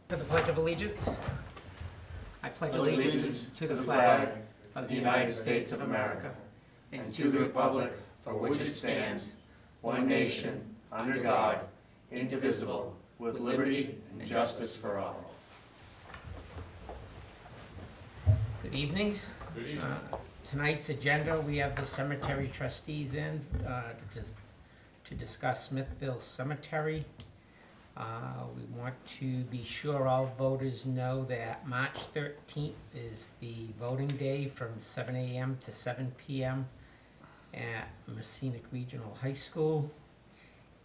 To the Pledge of Allegiance. I pledge allegiance to the flag of the United States of America and to the republic for which it stands, one nation, under God, indivisible, with liberty and justice for all. Good evening. Good evening. Tonight's agenda, we have the cemetery trustees in to discuss Smithville Cemetery. We want to be sure all voters know that March 13th is the voting day from 7 a.m. to 7 p.m. at Messinic Regional High School.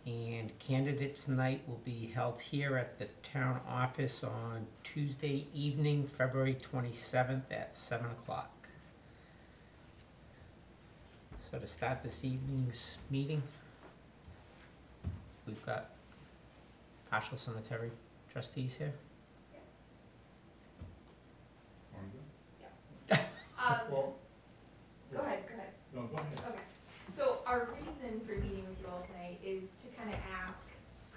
And candidates night will be held here at the town office on Tuesday evening, February 27th at 7 o'clock. So to start this evening's meeting, we've got Partial Cemetery trustees here. Well, Go ahead. no, go ahead. Okay. So our reason for meeting with you all tonight is to kind of ask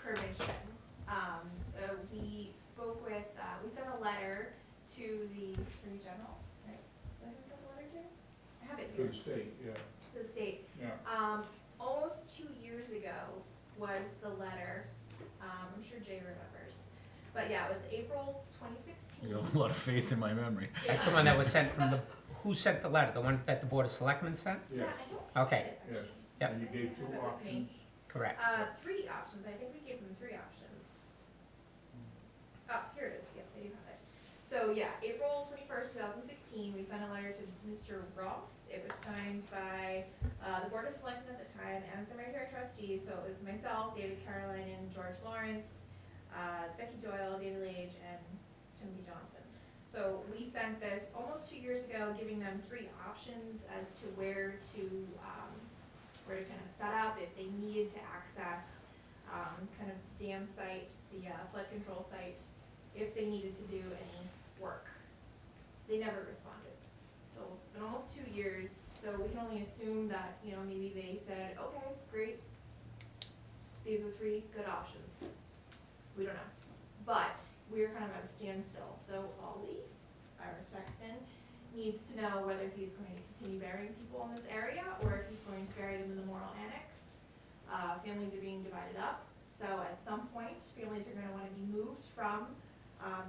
permission. We spoke with, we sent a letter to the Attorney General, right? Is that who we sent the letter to? I have it here. Good state, yeah, To the state. yeah. Almost 2 years ago was the letter. I'm sure Jay remembers. But yeah, it was April 2016. You have a lot of faith in my memory. That's the one that was sent from the, who sent the letter? The one that the Board of Selectmen sent? Yeah, Yeah, I don't. Okay. have it, yeah. actually. Yep. And you gave two options. Correct. 3 options. I think we gave them 3 options. Oh, here it is. Yes, I do have it. So yeah, April 21st, 2016, we sent a letter to Mr. Roth. It was signed by the Board of Selectmen at the time and the cemetery trustees. So it was myself, David Caroline, and George Lawrence, Becky Doyle, David Lage, and Timothy Johnson. So we sent this almost 2 years ago, giving them 3 options as to where to kind of set up if they needed to access kind of dam site, the flood control site, if they needed to do any work. They never responded. So it's been almost 2 years, so we can only assume that, you know, maybe they said, okay, great, these are 3 good options. We don't know. But we're kind of at a standstill. So Ollie, our sexton, needs to know whether he's going to continue burying people in this area or if he's going to bury them in the Memorial Annex. Families are being divided up. So at some point, families are going to want to be moved from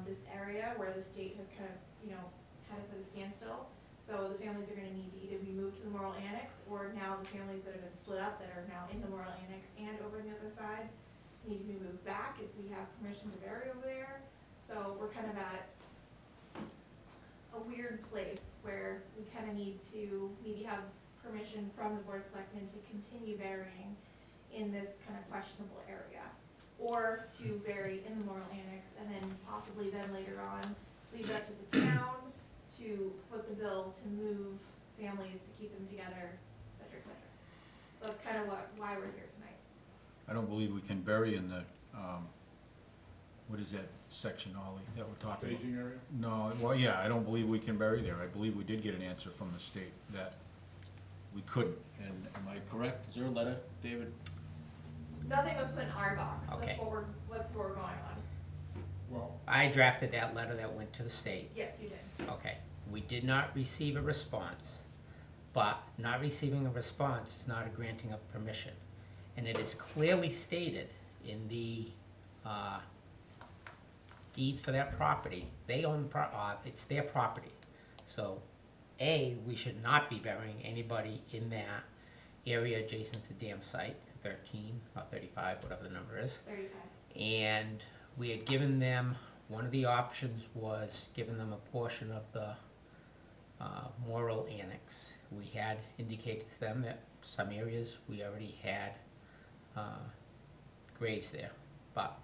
this area where the state has kind of, you know, had us at a standstill. So the families are going to need to either be moved to the Memorial Annex, or now the families that have been split up that are now in the Memorial Annex and over on the other side need to be moved back if we have permission to bury over there. So we're kind of at a weird place where we kind of need to maybe have permission from the Board of Selectmen to continue burying in this kind of questionable area, or to bury in the Memorial Annex, and then possibly then later on leave it up to the town to foot the bill to move families to keep them together, et cetera, et cetera. So that's kind of why we're here tonight. I don't believe we can bury in the, what is that section, Ollie, that we're talking about? Staging area? No, well, yeah, I don't believe we can bury there. I believe we did get an answer from the state that we couldn't. And am I correct? Is there a letter, David? Nothing was put in our box. Okay. That's what we're going on. Well, I drafted that letter that went to the state. Yes, you did. Okay. We did not receive a response, but not receiving a response is not a granting of permission. And it is clearly stated in the deeds for that property, they own, it's their property. So, A, we should not be burying anybody in that area adjacent to the dam site, 13 or 35, whatever the number is. 35. And we had given them, one of the options was giving them a portion of the Memorial Annex. We had indicated to them that some areas we already had graves there, but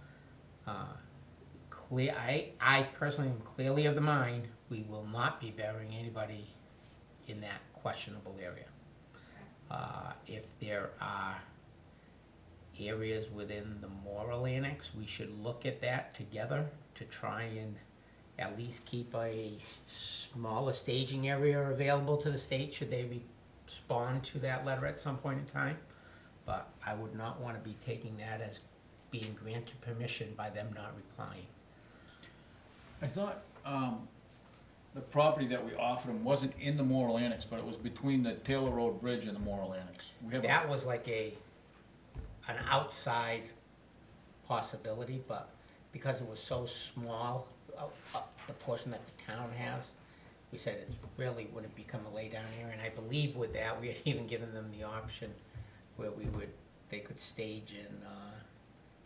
I personally am clearly of the mind we will not be burying anybody in that questionable area. If there are areas within the Memorial Annex, we should look at that together to try and at least keep a smaller staging area available to the state should they respond to that letter at some point in time. But I would not want to be taking that as being granted permission by them not replying. I thought, the property that we offered them wasn't in the Morrill Annex, but it was between the Taylor Road Bridge and the Morrill Annex. We have, That was like an outside possibility, but because it was so small, the portion that the town has, we said it really wouldn't become a lay down area, and I believe with that, we had even given them the option where they could stage in,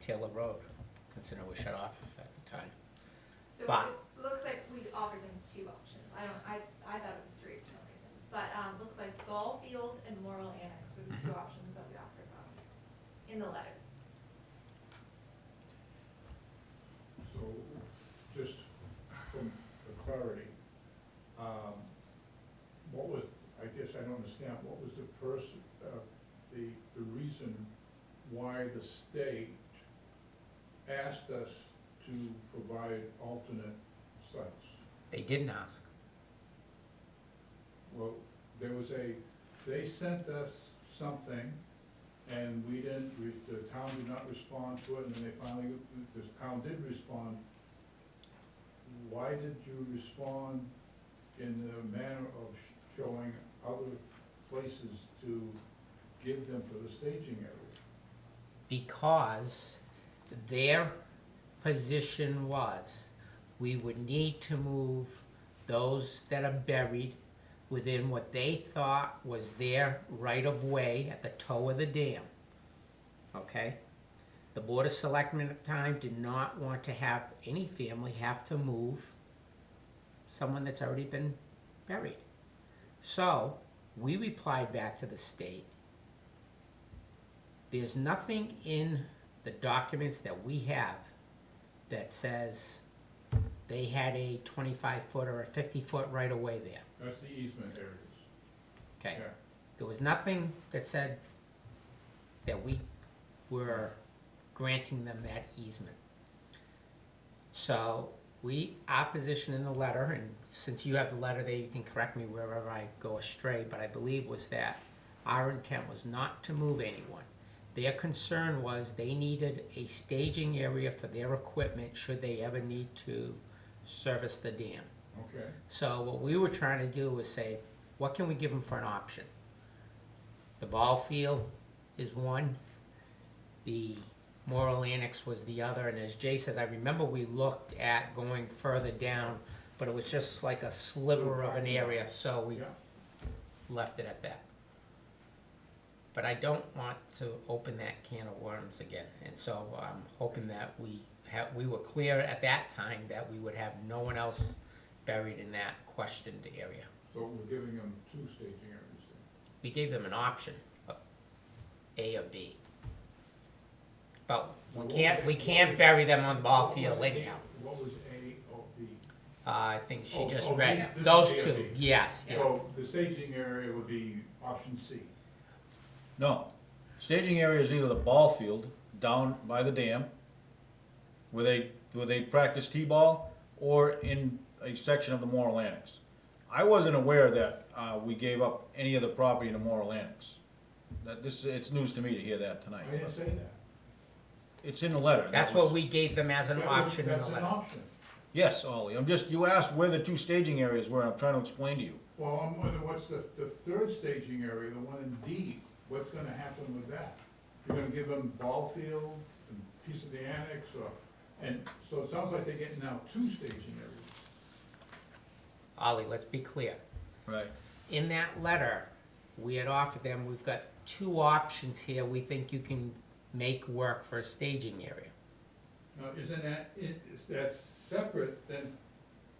Taylor Road, considering it was shut off at the time. So But- it looks like we offered them two options. I thought it was three for some reason. But, looks like ball field and Morrill Annex were the two options that we offered them in the letter. So, just from the clarity, what was, I guess I don't understand, what was the reason why the state asked us to provide alternate sites? They didn't ask. Well, they sent us something, and the town did not respond to it, and then they finally, the town did respond. Why did you respond in the manner of showing other places to give them for the staging area? Because their position was, we would need to move those that are buried within what they thought was their right-of-way at the toe of the dam, okay? The Board of Selectmen at the time did not want to have any family have to move someone that's already been buried. So, we replied back to the state, there's nothing in the documents that we have that says they had a 25-foot or a 50-foot right-of-way there, That's the easement areas. okay? Yeah. There was nothing that said that we were granting them that easement. So, our position in the letter, and since you have the letter there, you can correct me wherever I go astray, but I believe was that our intent was not to move anyone. Their concern was they needed a staging area for their equipment should they ever need to service the dam. Okay, So what we were trying to do was say, what can we give them for an option? The ball field is one, the Morrill Annex was the other, and as Jay says, I remember we looked at going further down, but it was just like a sliver of an area, so we yeah, left it at that. But I don't want to open that can of worms again, and so I'm hoping that we were clear at that time that we would have no one else buried in that questioned area. so we're giving them two staging areas then. We gave them an option, of A or B. But we can't bury them on the ball field anyhow. What was A or B? I think she just Oh, read this is those A or two, B. yes, yeah. So the staging area would be option C. no, staging area is either the ball field down by the dam, where they practice t-ball, or in a section of the Morrill Annex. I wasn't aware that, we gave up any of the property in the Morrill Annex. It's news to me to hear that I tonight. didn't say that. It's in the letter. That's That was- what we gave them as an option in the That's an letter. option. Yes, Ollie, you asked where the two staging areas were, and I'm trying to explain to you. Well, I'm wondering, what's the third staging area, the one in D, what's gonna happen with that? You're gonna give them ball field, and piece of the annex, and so it sounds like they're getting now two staging areas. Ollie, let's be clear. Right. In that letter, we had offered them, we've got two options here we think you can make work for a staging area. Now, isn't that's separate, then,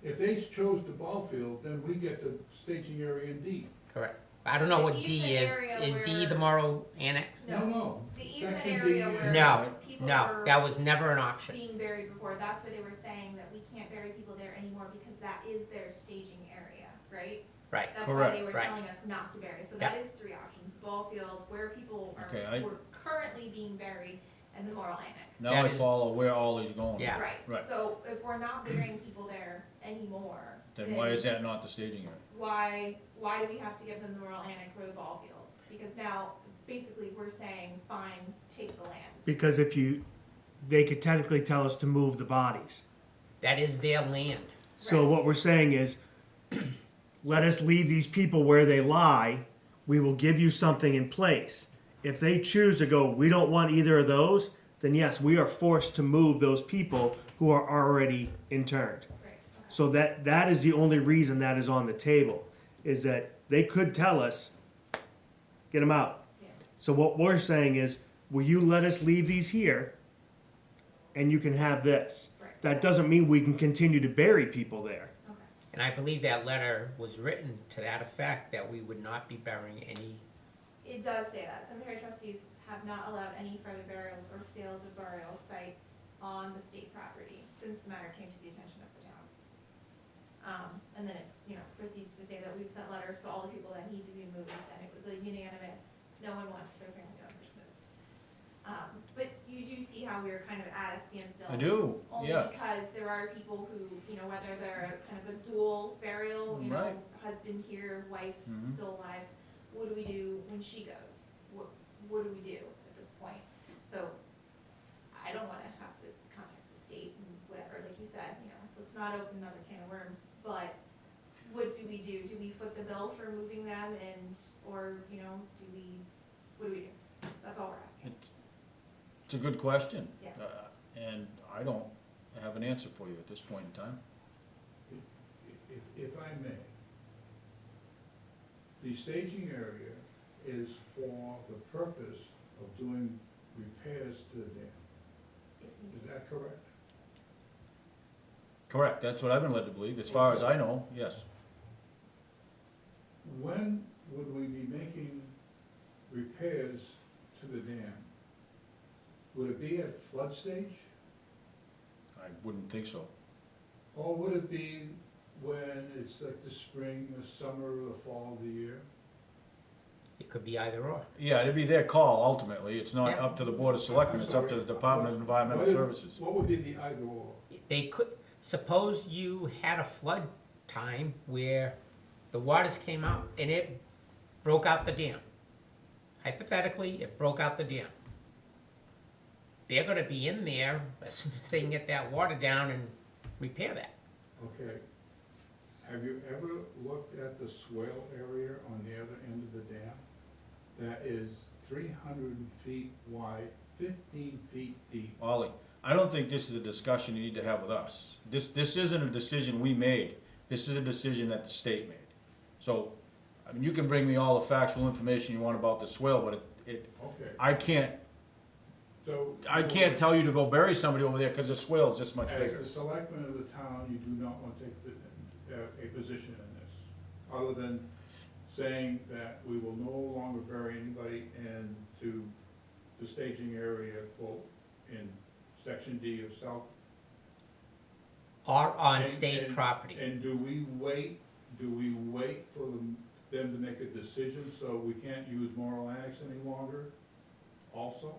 if they chose the ball field, then we get the staging area in D. Correct. I don't know what The D easement is. area Is D where- the Morrill Annex? No. The easement Section area D, where No, people no, were that was never an option. being buried before, that's where they were saying that we can't bury people there anymore because that is their staging area, right? Right, That's why Correct. they were Right. telling us not to bury, so Yep. that is three options, ball field, where people Okay, were currently being buried, and the Morrill Annex. Now That I is- follow where Ollie's going. Yeah. Right, Right. so if we're not burying people there anymore, Then why is that not the staging area? why do we have to give them the Morrill Annex or the ball field? Because now, basically, we're saying, fine, take the land. Because they could technically tell us to move the bodies. That is their land. So Right. what we're saying is, let us leave these people where they lie. We will give you something in place. If they choose to go, we don't want either of those, then yes, we are forced to move those people who are already interned. Right, okay. So that is the only reason that is on the table, is that they could tell us, get them out. Yeah. So what we're saying is, will you let us leave these here, and you can have this? Right. That doesn't mean we can continue to bury people there. Okay. And I believe that letter was written to that effect, that we would not be burying any. It does say that cemetery trustees have not allowed any further burials or sales of burial sites on the state property since the matter came to the attention of the town. And then it, proceeds to say that we've sent letters to all the people that need to be moved, and it was a unanimous, no one wants their family members moved. But you do see how we are kind of at a standstill. I do, Only yeah. because there are people who, whether they're kind of a dual burial, Right. husband here, wife Mhm. still alive, what do we do when she goes? What do we do at this point? So, I don't wanna have to contact the state and whatever, like you said, let's not open another can of worms, but what do we do? Do we foot the bill for moving them or, what do we do? That's all we're asking. It's a good question. Yeah. And I don't have an answer for you at this point in time. If I may, the staging area is for the purpose of doing repairs to the dam. Is that correct? Correct, that's what I've been led to believe, as far as I know, yes. When would we be making repairs to the dam? Would it be at flood stage? I wouldn't think so. Or would it be when it's like the spring, the summer, or the fall of the year? It could be either or. Yeah, it'd be their call ultimately, it's not Yeah. up to the Board of Selectmen, it's up to the Department of Environmental Services. What would be the either or? They could, suppose you had a flood time where the waters came out and it broke out the dam. Hypothetically, it broke out the dam. They're gonna be in there as soon as they can get that water down and repair that. Okay. Have you ever looked at the swale area on the other end of the dam? That is 300 feet wide, 15 feet deep. Ollie, I don't think this is a discussion you need to have with us. This isn't a decision we made, this is a decision that the state made. So, I mean, you can bring me all the factual information you want about the swale, but Okay, I can't so. tell you to go bury somebody over there, cause the swale is just much As bigger. the selectman of the town, you do not want to take a position in this, other than saying that we will no longer bury anybody into the staging area, quote, in section D of South. Or on And- state and- property. And do we wait for them to make a decision, so we can't use Moral Annex any longer also?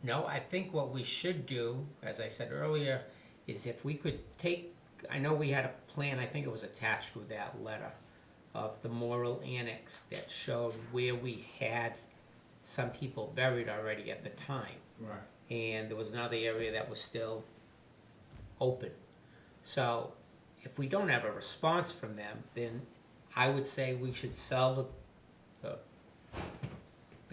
No, I think what we should do, as I said earlier, is if we could take, I know we had a plan, I think it was attached with that letter, of the Morrill Annex that showed where we had some people buried already at the time. Right. And there was another area that was still open. So if we don't have a response from them, then I would say we should sell the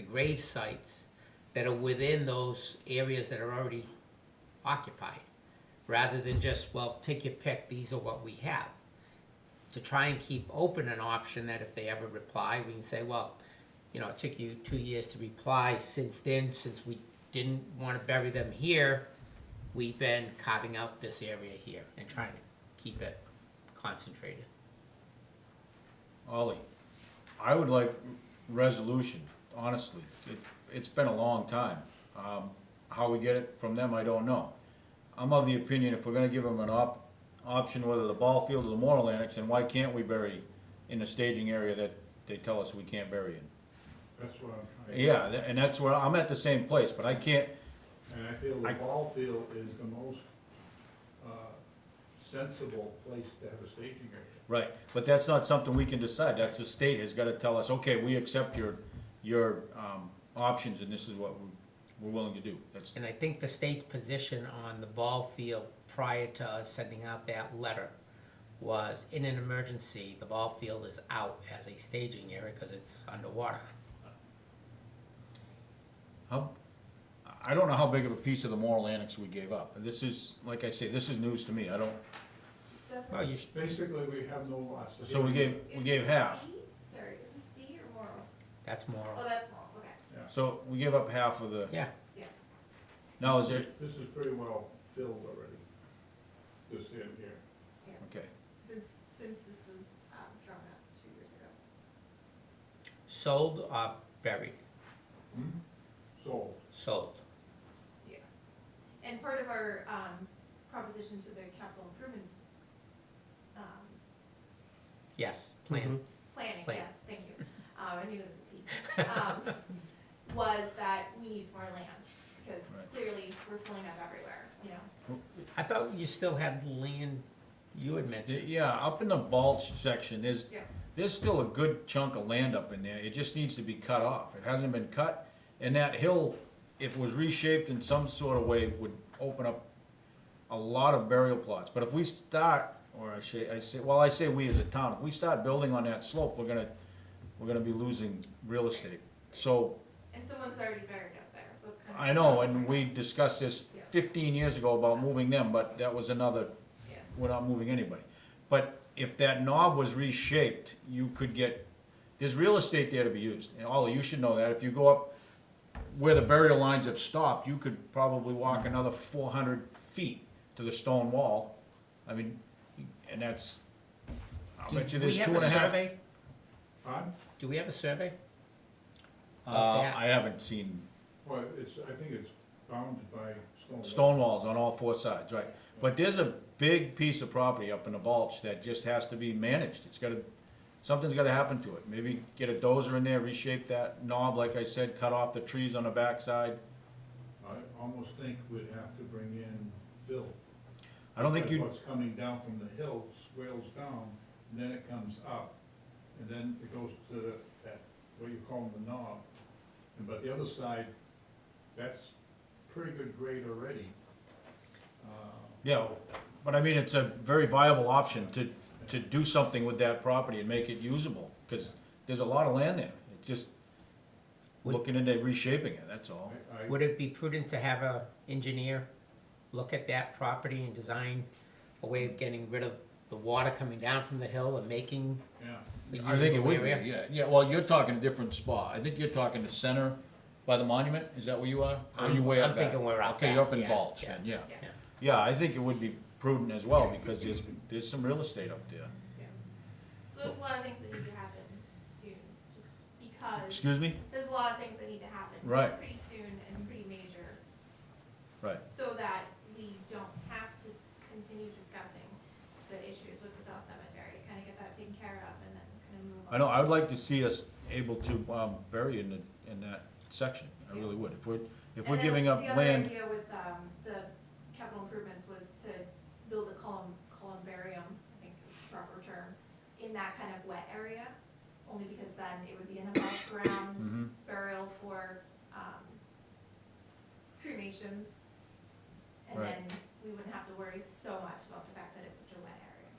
grave sites that are within those areas that are already occupied, rather than just, well, take your pick, these are what we have. To try and keep open an option that if they ever reply, we can say, well, it took you 2 years to reply. Since then, since we didn't want to bury them here, we've been carving out this area here and trying to keep it concentrated. Ollie, I would like resolution, honestly. It's been a long time. How we get it from them, I don't know. I'm of the opinion if we're gonna give them an option, whether the ball field or the Morrill Annex, then why can't we bury in the staging area that they tell us we can't bury in? That's what I'm trying to. Yeah, and that's where, I'm at the same place, but I can't, And I feel the ball field is the most sensible place to have a staging area. right, but that's not something we can decide. That's the state has gotta tell us, okay, we accept your options and this is what we're willing to do. That's, And I think the state's position on the ball field prior to us sending out that letter was, in an emergency, the ball field is out as a staging area because it's underwater. I don't know how big of a piece of the Moral Annex we gave up. This is, like I say, this is news to me. I don't, Doesn't- Well, you should, Basically, we have no lots. so we gave Is half. this D? Sorry, is this D or moral? that's more, Oh, that's moral, okay. So we gave up half of the, yeah. now is there, This is pretty well filled already, this in here. okay. Since this was, drawn up 2 years ago. Sold or buried? Sold. Sold. Yeah. And part of our, proposition to the capital improvements, Yes, plan. planning, Plan. yes, thank you. I knew there was a P. Was that we need more land, because Right. clearly we're filling up everywhere, you know? I thought you still had land you had mentioned. Yeah, up in the mulch section, Yeah. there's still a good chunk of land up in there. It just needs to be cut off. It hasn't been cut. And that hill, if it was reshaped in some sort of way, would open up a lot of burial plots. But if we start, or I say we as a town, if we start building on that slope, we're gonna be losing real estate. So, And someone's already buried up there, so it's kind of. I know, and we discussed this Yeah. 15 years ago about moving them, but that was another, Yeah. we're not moving anybody. But if that knob was reshaped, you could get, there's real estate there to be used. And Ollie, you should know that. If you go up where the burial lines have stopped, you could probably walk another 400 feet to the stone wall. I mean, and that's, I'll bet you Do there's we have 2.5. a survey? Pardon? Do we have a survey? Of that? I haven't seen Well, I think it's bounded by stone. stone walls on all four sides, right? But there's a big piece of property up in the Balch that just has to be managed. Something's gotta happen to it. Maybe get a dozer in there, reshape that knob, like I said, cut off the trees on the backside. I almost think we'd have to bring in fill. I don't think Because you, what's coming down from the hill swales down, and then it comes up, and then it goes to that, what you call the knob. But the other side, that's pretty good grade already. yeah, but I mean, it's a very viable option to do something with that property and make it usable, cause there's a lot of land there. It's just Would- looking into reshaping it, that's all. Would it be prudent to have a engineer look at that property and design a way of getting rid of the water coming down from the hill and making Yeah, a I think it usable would be, area? yeah, well, you're talking a different spot. I think you're talking the center by the monument, is that where you are? Or are you way up I'm back? thinking we're up Okay, you're back, up in yeah, Balch yeah. then, yeah. Yeah. Yeah, I think it would be prudent as well, because there's some real estate up there. So there's a lot of things that need to happen soon, just because. Excuse me? There's a lot of things that need to happen. Right. Pretty soon and pretty major, Right. so that we don't have to continue discussing the issues with the South Cemetery, kind of get that taken care of and then kind of move on. I know, I would like to see us able to, bury in that section, I really would. If we're And then giving up The land, other idea with, the capital improvements was to build a columbarium, I think is the proper term, in that kind of wet area, only because then it would be an above ground Mhm. burial for, cremations. And Right. then we wouldn't have to worry so much about the fact that it's such a wet area.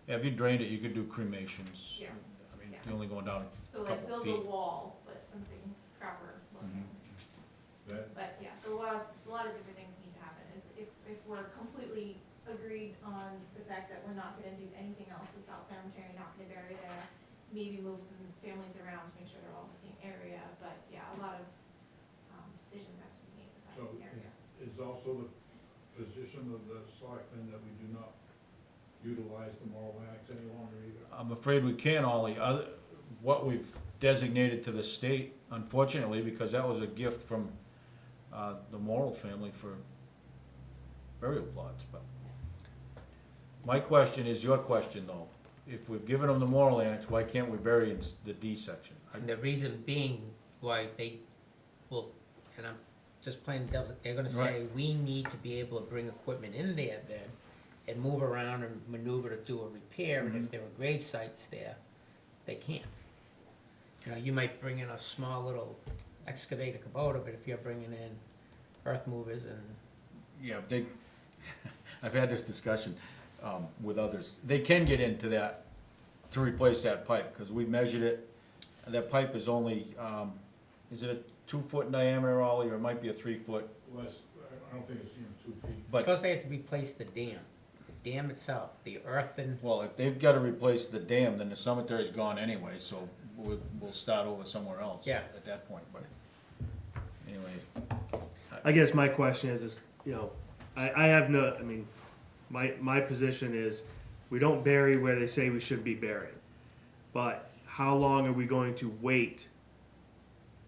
yeah, if you drained it, you could do cremations. Yeah. I mean, Yeah. you're only going down So a like couple build feet. a wall, but something proper looking. that, But yeah, so a lot of different things need to happen, is if we're completely agreed on the fact that we're not gonna do anything else with South Cemetery, not gonna bury there, maybe move some families around to make sure they're all in the same area, but yeah, a lot of, decisions have to be made with so that area. is also the position of the selectmen that we do not utilize the moral annex any longer either. I'm afraid we can't, Ollie, what we've designated to the state, unfortunately, because that was a gift from, the Morrill family for burial plots, but. My question is your question, though. If we've given them the Morrill annex, why can't we bury in the D section? And the reason being why they will, and I'm just playing devil's, they're gonna say, we need to be able to bring equipment in there then and move around and maneuver to do a repair, and if there are grave sites there, they can't. You know, you might bring in a small little excavator Kubota, but if you're bringing in earth movers and, Yeah, they, I've had this discussion, with others. They can get into that to replace that pipe, cause we measured it. That pipe is only, is it a 2 foot diameter, Ollie, or it might be a 3 foot? Less, I don't think it's even 2 feet. But, Suppose they have to replace the dam itself, the earthen, well, if they've gotta replace the dam, then the cemetery's gone anyway, so we'll start over somewhere else. Yeah. At that point, but, anyway. I guess my question is, you know, I have no, I mean, my position is, we don't bury where they say we should be buried. But how long are we going to wait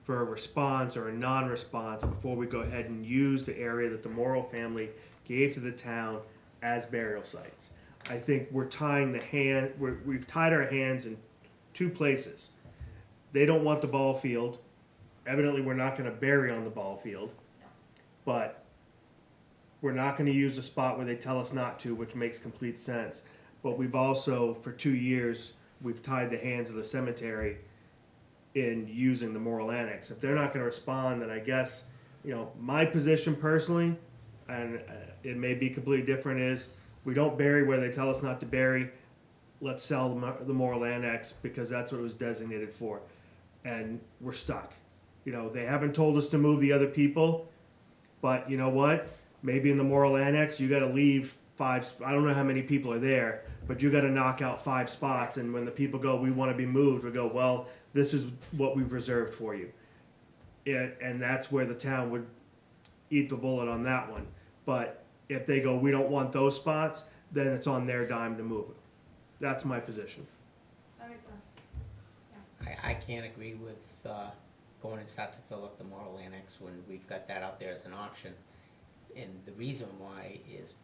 for a response or a non-response before we go ahead and use the area that the Morrow family gave to the town as burial sites? I think we're tying we've tied our hands in two places. They don't want the ball field. Evidently, we're not gonna bury on the ball field. But we're not gonna use the spot where they tell us not to, which makes complete sense. But we've also, for 2 years, we've tied the hands of the cemetery in using the Morrill Annex. If they're not gonna respond, then I guess, you know, my position personally, and it may be completely different, is we don't bury where they tell us not to bury. Let's sell the Morrill Annex because that's what it was designated for. And we're stuck. You know, they haven't told us to move the other people, but you know what? Maybe in the Morrill Annex, you gotta leave I don't know how many people are there, but you gotta knock out 5 spots, and when the people go, we wanna be moved, we go, well, this is what we've reserved for you. And that's where the town would eat the bullet on that one. But if they go, we don't want those spots, then it's on their dime to move it. That's my position. That makes sense. I can't agree with, going and start to fill up the Morrill Annex when we've got that out there as an option. And the reason why is,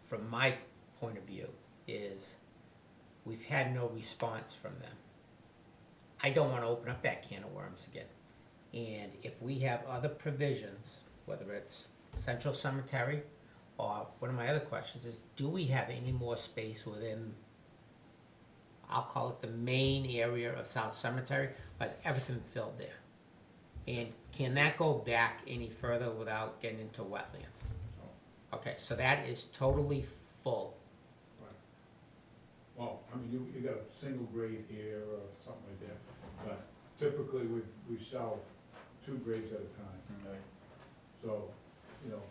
from my point of view, is we've had no response from them. I don't wanna open up that can of worms again. And if we have other provisions, whether it's Central Cemetery, or one of my other questions is, do we have any more space within, I'll call it the main area of South Cemetery, or is everything filled there? And can that go back any further without getting into wetlands? Okay, so that is totally full. Right. Well, I mean, you got a single grave here or something like that, but typically we sell 2 graves at a time. So, you know,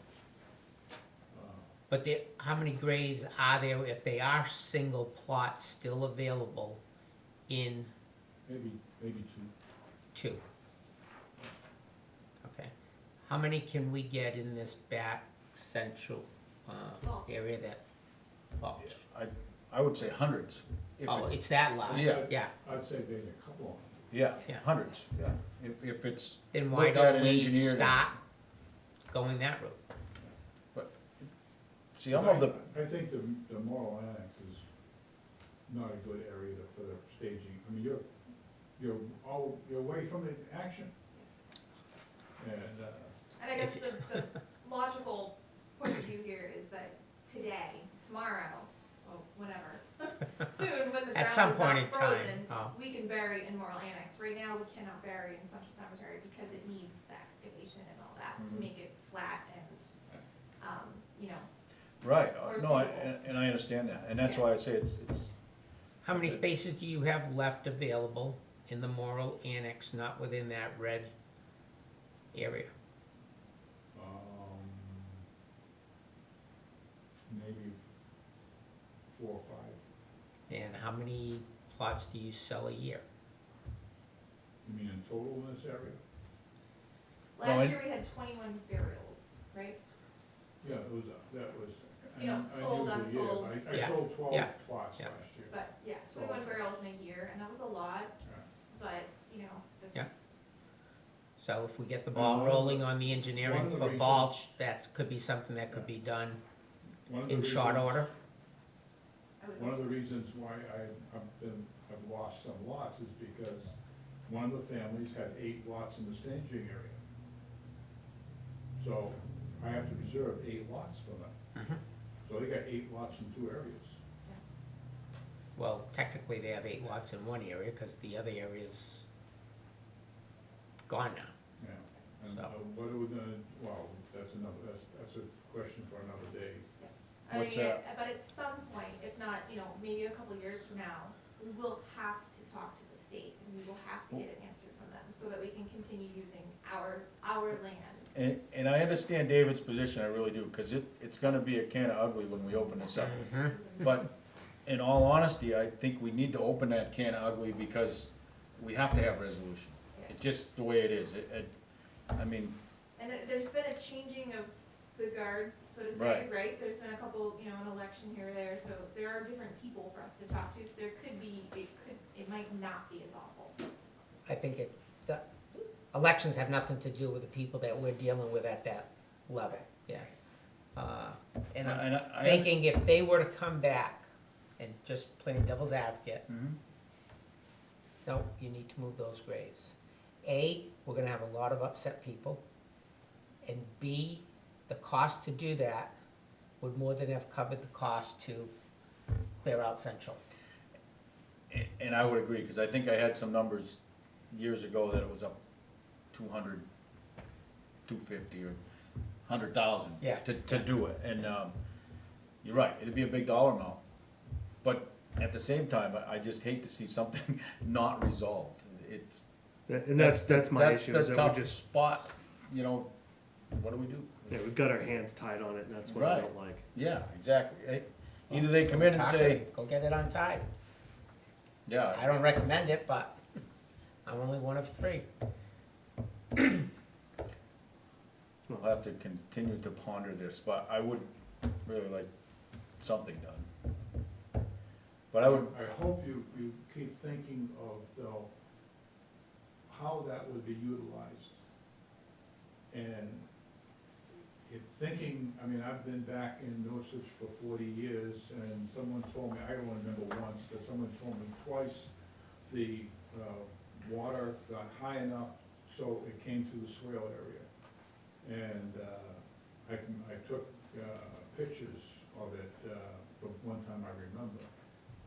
But how many graves are there, if they are single plots, still available in maybe 2. 2? Okay. How many can we get in this back central Well- area that, well, I would say hundreds. If oh, it's that large? Yeah. Yeah, I'd say maybe a couple of them. Yeah, Yeah. hundreds, yeah. If it's then why looked at don't and we engineered. start going that route? See, I'm of the, I think the Morrill Annex is not a good area for the staging. I mean, you're away from the action. And, And I guess the logical point of view here is that today, tomorrow, or whenever, soon, when the At ground some is point not in time, frozen, oh. we can bury in Morrill Annex. Right now, we cannot bury in Central Cemetery because it needs the excavation and all that to Mhm. make it flat and, you know, right, Or no, suitable. and I understand that, and that's Yeah. why I say it's, How many spaces do you have left available in the Morrill Annex, not within that red area? maybe 4 or 5. And how many plots do you sell a year? You mean in total in this area? last year we had 21 burials, right? Yeah, it was, that was. You know, sold, unusual year. unsold. I Yeah, sold 12 yeah, plots yeah. last year. But yeah, 21 burials in a year, and that was a lot, Yeah. but, you know, Yeah. that's, So if we get the And ball one of the- rolling on the one engineering of the for reasons- mulch, that could be something that could be done One of the in short reasons- order. I would. One of the reasons why I've lost some lots is because one of the families had 8 lots in the staging area. So I have to reserve 8 lots for them. Mhm. So they got 8 lots in 2 areas. Well, technically, they have 8 lots in one area, because the other area's gone now. Yeah. And So- what are we gonna, well, that's a question for another day. What's mean, that? but at some point, if not, maybe a couple years from now, we will have to talk to the state, and we will have to get an answer from them, so that we can continue using our land. And I understand David's position, I really do, cause it's gonna be a can of ugly when we open this up. But in all honesty, I think we need to open that can of ugly because we have to have resolution. It's just the way it is. I mean, And there's been a changing of the guards, so to say, Right. right? There's been a couple, an election here or there, so there are different people for us to talk to, so there could be, it might not be as awful. I think the elections have nothing to do with the people that we're dealing with at that level, yeah. And I'm I thinking if they were to come back and just playing devil's advocate, Mhm. no, you need to move those graves. A, we're gonna have a lot of upset people, and B, the cost to do that would more than have covered the cost to clear out Central. And I would agree, cause I think I had some numbers years ago that it was up 200, 250 or 100,000 Yeah. to do it, and, you're right, it'd be a big dollar amount. But at the same time, I just hate to see something not resolved. It's. And that's my issue, is That's the that we tough just, spot, what do we do? yeah, we've got our hands tied on it, and that's what I Right. don't like. Yeah, exactly. Either they come in and Talk to say, them, go get it untied. I yeah, don't recommend it, but I'm only one of three. we'll have to continue to ponder this, but I would really like something done. But I would, I hope you keep thinking of, though, how that would be utilized. And I've been back in Norwich for 40 years, and someone told me, I don't remember once, but someone told me twice, the water got high enough so it came to the swale area. And I took pictures of it the one time I remember.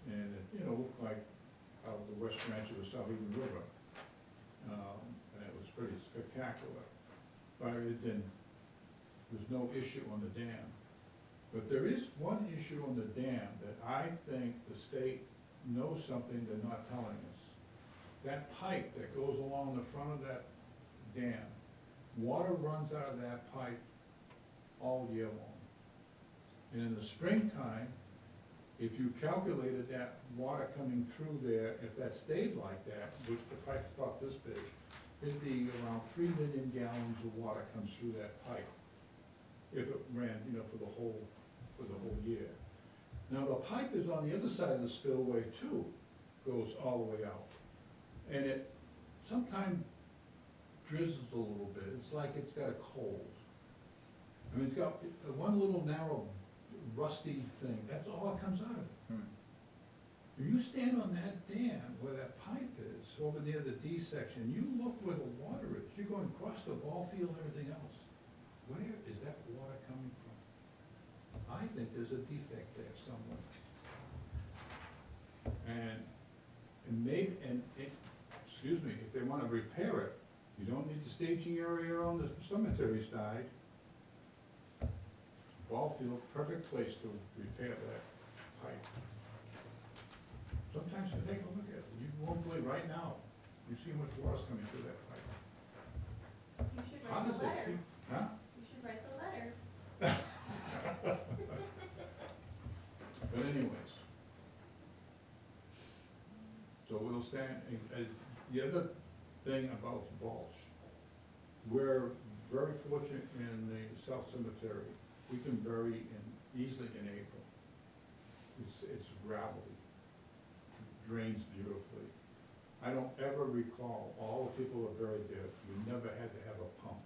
And it, looked like out of the west branch of the South Eden River. And it was pretty spectacular. But there's no issue on the dam. But there is one issue on the dam that I think the state knows something they're not telling us. That pipe that goes along the front of that dam, water runs out of that pipe all year long. And in the springtime, if you calculated that water coming through there, if that stayed like that, which the pipe's about this big, it'd be around 3 million gallons of water comes through that pipe. If it ran, for the whole year. Now, the pipe is on the other side of the spillway too, goes all the way out. And it sometimes drizzles a little bit, it's like it's got a cold. It's got one little narrow rusty thing, that's all that comes out of it. If you stand on that dam where that pipe is, over near the D section, you look where the water is, you're going across the ball field and everything else. Where is that water coming from? I think there's a defect there somewhere. If they wanna repair it, you don't need the staging area on the cemetery side. Ball field, perfect place to repair that pipe. Sometimes you take a look at it, you won't believe right now, you see how much water's coming through that pipe. You should How write does the it letter. keep, huh? You should write the letter. But anyways. So we'll stand, the other thing about the mulch, we're very fortunate in the South Cemetery, we can bury easily in April. It's gravelly, drains beautifully. I don't ever recall, all the people are buried there, we never had to have a pump.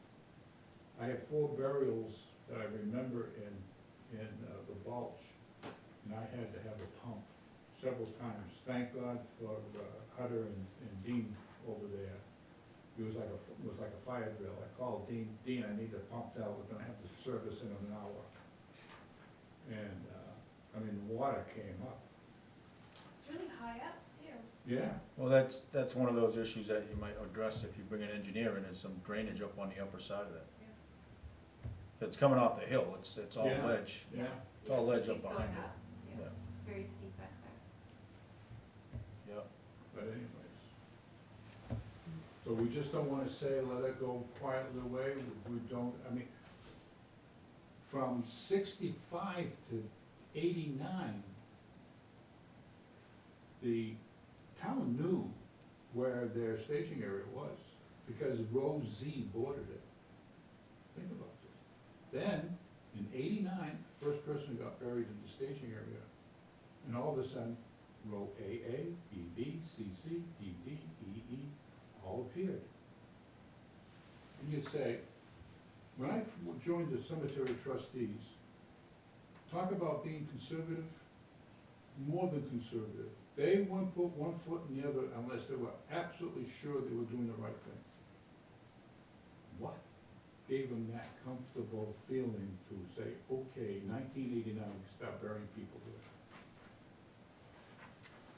I have 4 burials that I remember in the Balch, and I had to have a pump several times. Thank God for Hutter and Dean over there. It was like a fire drill. I called Dean, I need the pump out, we're gonna have to service in an hour. And, the water came up. It's really high up too. Yeah, well, that's one of those issues that you might address if you bring an engineer in, is some drainage up on the upper side of that. It's coming off the hill, it's all Yeah. ledge. Yeah, It's all ledge up Keeps going behind it. up. Yeah, Yeah. it's very steep back there. Yep. but anyways. So we just don't wanna say, let it go quietly away, we don't, I mean, from 65 to 89, the town knew where their staging area was, because row Z bordered it. Think about this. Then, in 89, first person got buried in the staging area, and all of a sudden, row AA, BB, CC, DD, EE, all appeared. And you'd say, when I joined the cemetery trustees, talk about being conservative, more than conservative. They wouldn't put one foot in the other unless they were absolutely sure they were doing the right thing. What gave them that comfortable feeling to say, okay, 1989, we can start burying people here?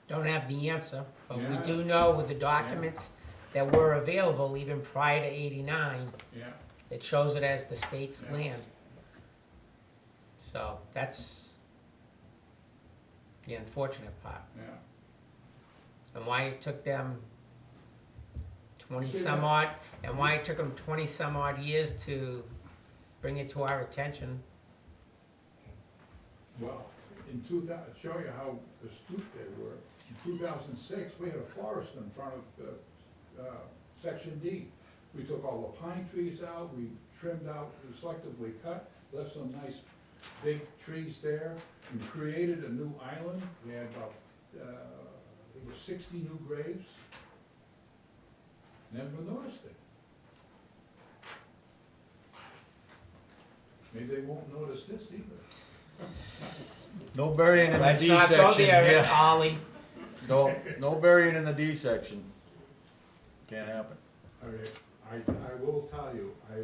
Don't have the answer, but we Yeah. do know with the documents that were available even prior to 89, Yeah, it shows it as the state's Yeah. land. So that's the unfortunate part. yeah. And why it took them 20 See some that? odd, and why it took them 20 some odd years to bring it to our attention. Well, in 2000, show you how astute they were, in 2006, we had a forest in front of Section D. We took all the pine trees out, we trimmed out, we selectively cut, left some nice big trees there, and created a new island. We had about, there were 60 new graves. Never noticed it. Maybe they won't notice this either. No burying in the Let's D not section. go there, Yeah. Ollie. No burying in the D section. Can't happen. Okay, I will tell you, I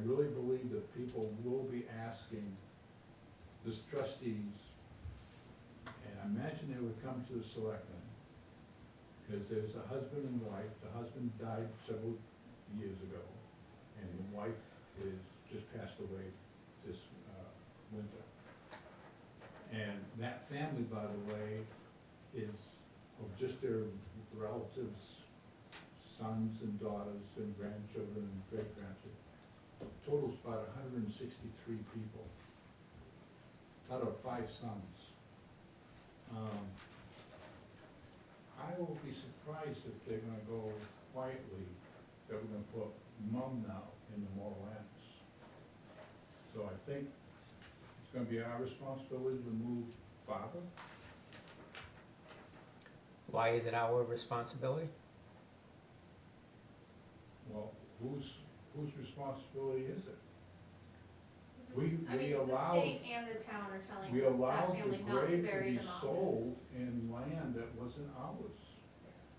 really believe that people will be asking the trustees, and I imagine they would come to the selectmen, because there's a husband and wife, the husband died several years ago, and the wife is, just passed away this, winter. And that family, by the way, is of just their relatives, sons and daughters and grandchildren and great-grandchildren. Totals about 163 people, out of 5 sons. I will be surprised if they're gonna go quietly, that we're gonna put mom now in the Moorlands. So I think it's gonna be our responsibility to move father. Why is it our responsibility? Well, whose responsibility is it? This We- is, I we mean, the allowed- state and the town are telling We that allowed the family not to grave to bury be them on. sold in land that wasn't ours.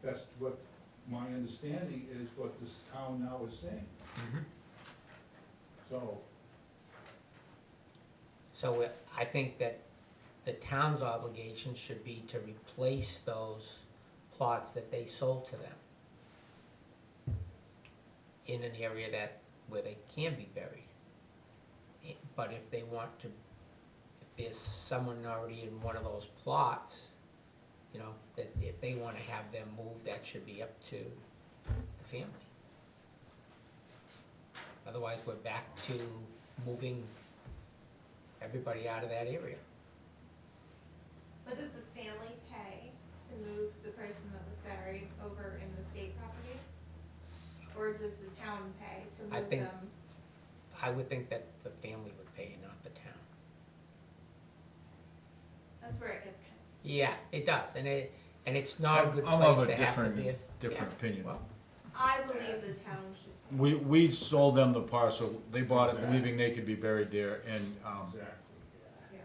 That's what my understanding is, what this town now is saying. So, So I think that the town's obligation should be to replace those plots that they sold to them in an area where they can be buried. But if they want to, if there's someone already in one of those plots, you know, that if they wanna have them moved, that should be up to the family. Otherwise, we're back to moving everybody out of that area. But does the family pay to move the person that was buried over in the state property? Or does the town pay to I move think- them? I would think that the family would pay, not the town. That's where it gets kind of. Yeah, it does, and it's not a good I'm of place a to have to be. different Yeah. opinion. Well, I believe the town should. We sold them the parcel, they bought it Exactly. believing they could be buried there, and, exactly. Yeah.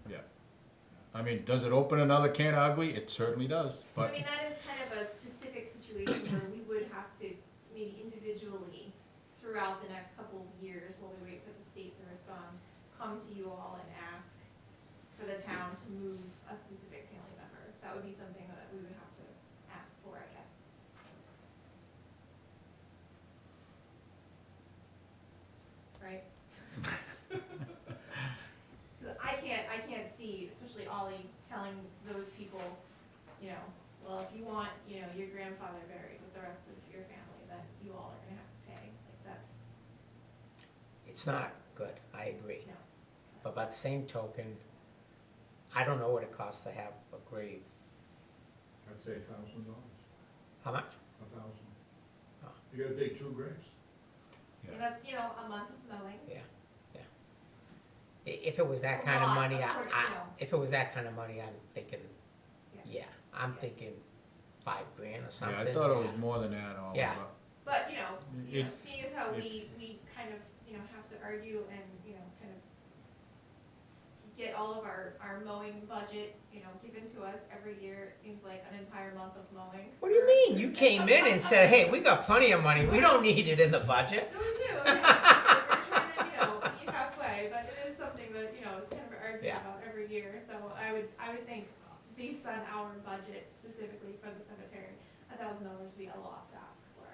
yeah. I mean, does it open another can of ugly? It certainly does, I but, mean, that is kind of a specific situation where we would have to maybe individually, throughout the next couple of years, while we wait for the state to respond, come to you all and ask for the town to move a specific family member. That would be something that we would have to ask for, I guess. It's not good, I agree. No. But by the same token, I don't know what it costs to have a grave. I'd say $1,000, How much? 1,000. Oh. You gotta dig 2 graves. And that's, you know, a month of mowing. Yeah, yeah. If it was that It's a kind of lot, money, of course, you know. if it was that kind of money, I'm thinking, Yeah. yeah, I'm thinking $5,000 or something. Yeah, I thought it was more than that, all Yeah. but But, you know, It- seeing as how we kind of, you know, have to argue and, you know, kind of get all of our mowing budget, you know, given to us every year, it seems like an entire month of mowing. What do you mean? You came in and said, hey, we got plenty of money, we don't need it in the budget. No, we do, yes, we're trying to, you know, meet halfway, but it is something that, you know, is kind of argued Yeah. about every year, so I would think, based on our budget specifically for the cemetery, $1,000 would be a lot to ask for.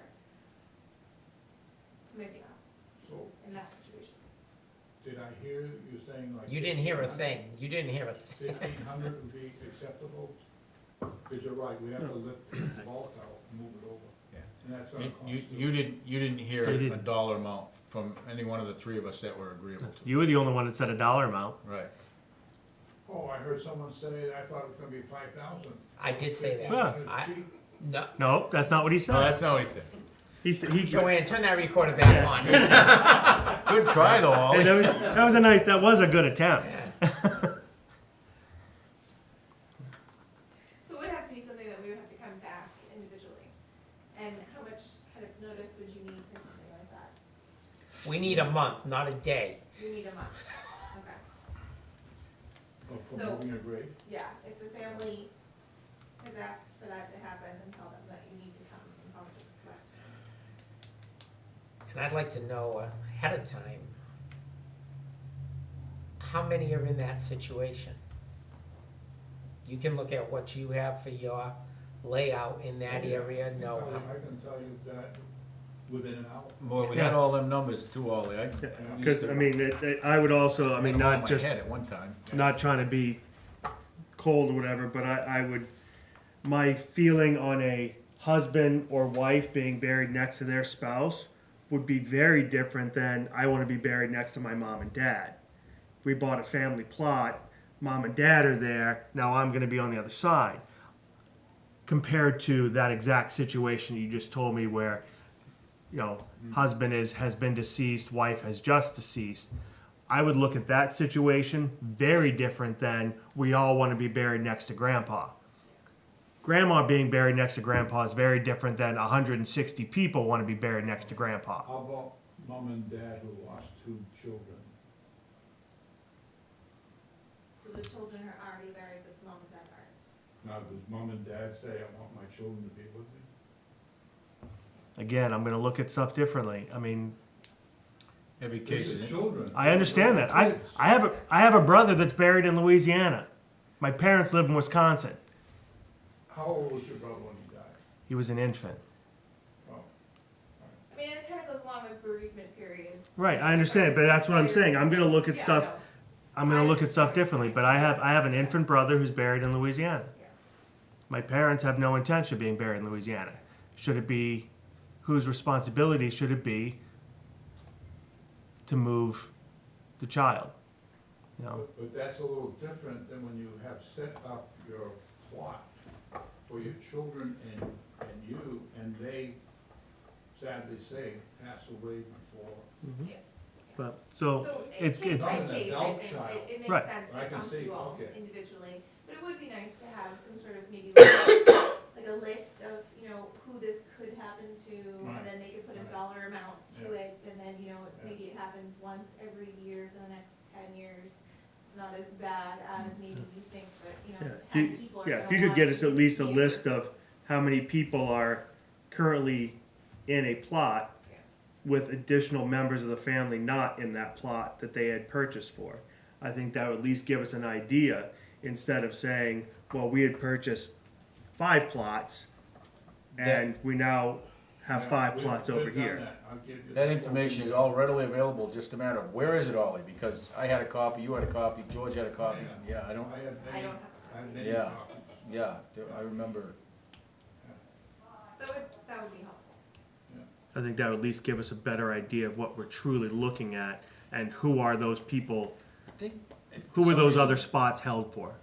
Maybe not, So, in that situation. did I hear you saying like? You didn't hear a thing, you didn't hear a thing. 1,500 would be acceptable? Because you're right, we have to lift the bulk out and move it over. Yeah. And that's gonna cost you didn't hear They a didn't. dollar amount from any one of the 3 of us that were agreeable to. You were the only one that said a dollar amount. Right. Oh, I heard someone say, I thought it was gonna be 5,000. I did say that. Yeah. I- It's cheap. No, No, that's not what he said. No, that's not what he said. He said he. Joanne, turn that recorder back on. Good try though, Hey, Ollie. that was a good attempt. Yeah. So it would have to be something that we would have to come to ask individually. And how much kind of notice would you need for something like that? We need a month, not a day. You need a month, okay. Oh, for So- moving a grave? Yeah, if the family has asked for that to happen, then tell them that you need to come and talk to the select. And I'd like to know ahead of time, how many are in that situation? You can look at what you have for your layout in that area, know how. I can tell you that within an hour. Boy, we had all them numbers too, Ollie. Because I mean, I would also, I mean, not just at one time. not trying to be cold or whatever, but I would, my feeling on a husband or wife being buried next to their spouse would be very different than I want to be buried next to my mom and dad. We bought a family plot, mom and dad are there, now I'm going to be on the other side. Compared to that exact situation you just told me where, you know, husband has been deceased, wife has just deceased. I would look at that situation very different than we all want to be buried next to grandpa. Grandma being buried next to grandpa is very different than 160 people want to be buried next to grandpa. How about mom and dad who lost 2 children? So the children are already buried, but mom and dad aren't. Now, does mom and dad say, I want my children to be with me? Again, I'm going to look at stuff differently. I mean, Every This case is is children. I understand that. I have a brother that's buried in Louisiana. My parents live in Wisconsin. How old was your brother when he died? He was an infant. Oh, I mean, it kind of goes along with bereavement periods. Right, I understand, but that's what I'm saying. I'm going to look at Yeah, stuff. no. I'm going to look at stuff differently. But I have an infant brother who's buried in Louisiana. Yeah. My parents have no intention of being buried in Louisiana. Should it be, whose responsibility should it be to move the child? You know, but that's a little different than when you have set up your plot for your children and you, and they sadly say pass away before. Yeah. but so So it's case by Not an case, adult it child. makes Right. sense I to can come see, to you all okay. individually, but it would be nice to have some sort of maybe like a list of, you know, who this could happen to, Right. and then they could put a Right. dollar amount to Yeah. it, and then, you know, Yeah. maybe it happens once every year for the next 10 years. It's not as bad as maybe you think, but, you know, yeah. 10 people are Yeah, gonna if you could want get us at this least a year. list of how many people are currently in a plot Yeah. with additional members of the family not in that plot that they had purchased for. I think that would at least give us an idea instead of saying, well, we had purchased 5 plots and we now have Yeah, 5 we've- plots we've over done here. that. I'll give you That the- information is all readily available, just a matter of where is it, Ollie? Because I had a copy, you had a copy, George had a copy. Yeah, I don't, I have I many, don't have I have many Yeah. copies. yeah, I remember. That would be helpful. I think that would at least give us a better idea of what we're truly looking at and who are those people, I think. who are those other spots held for?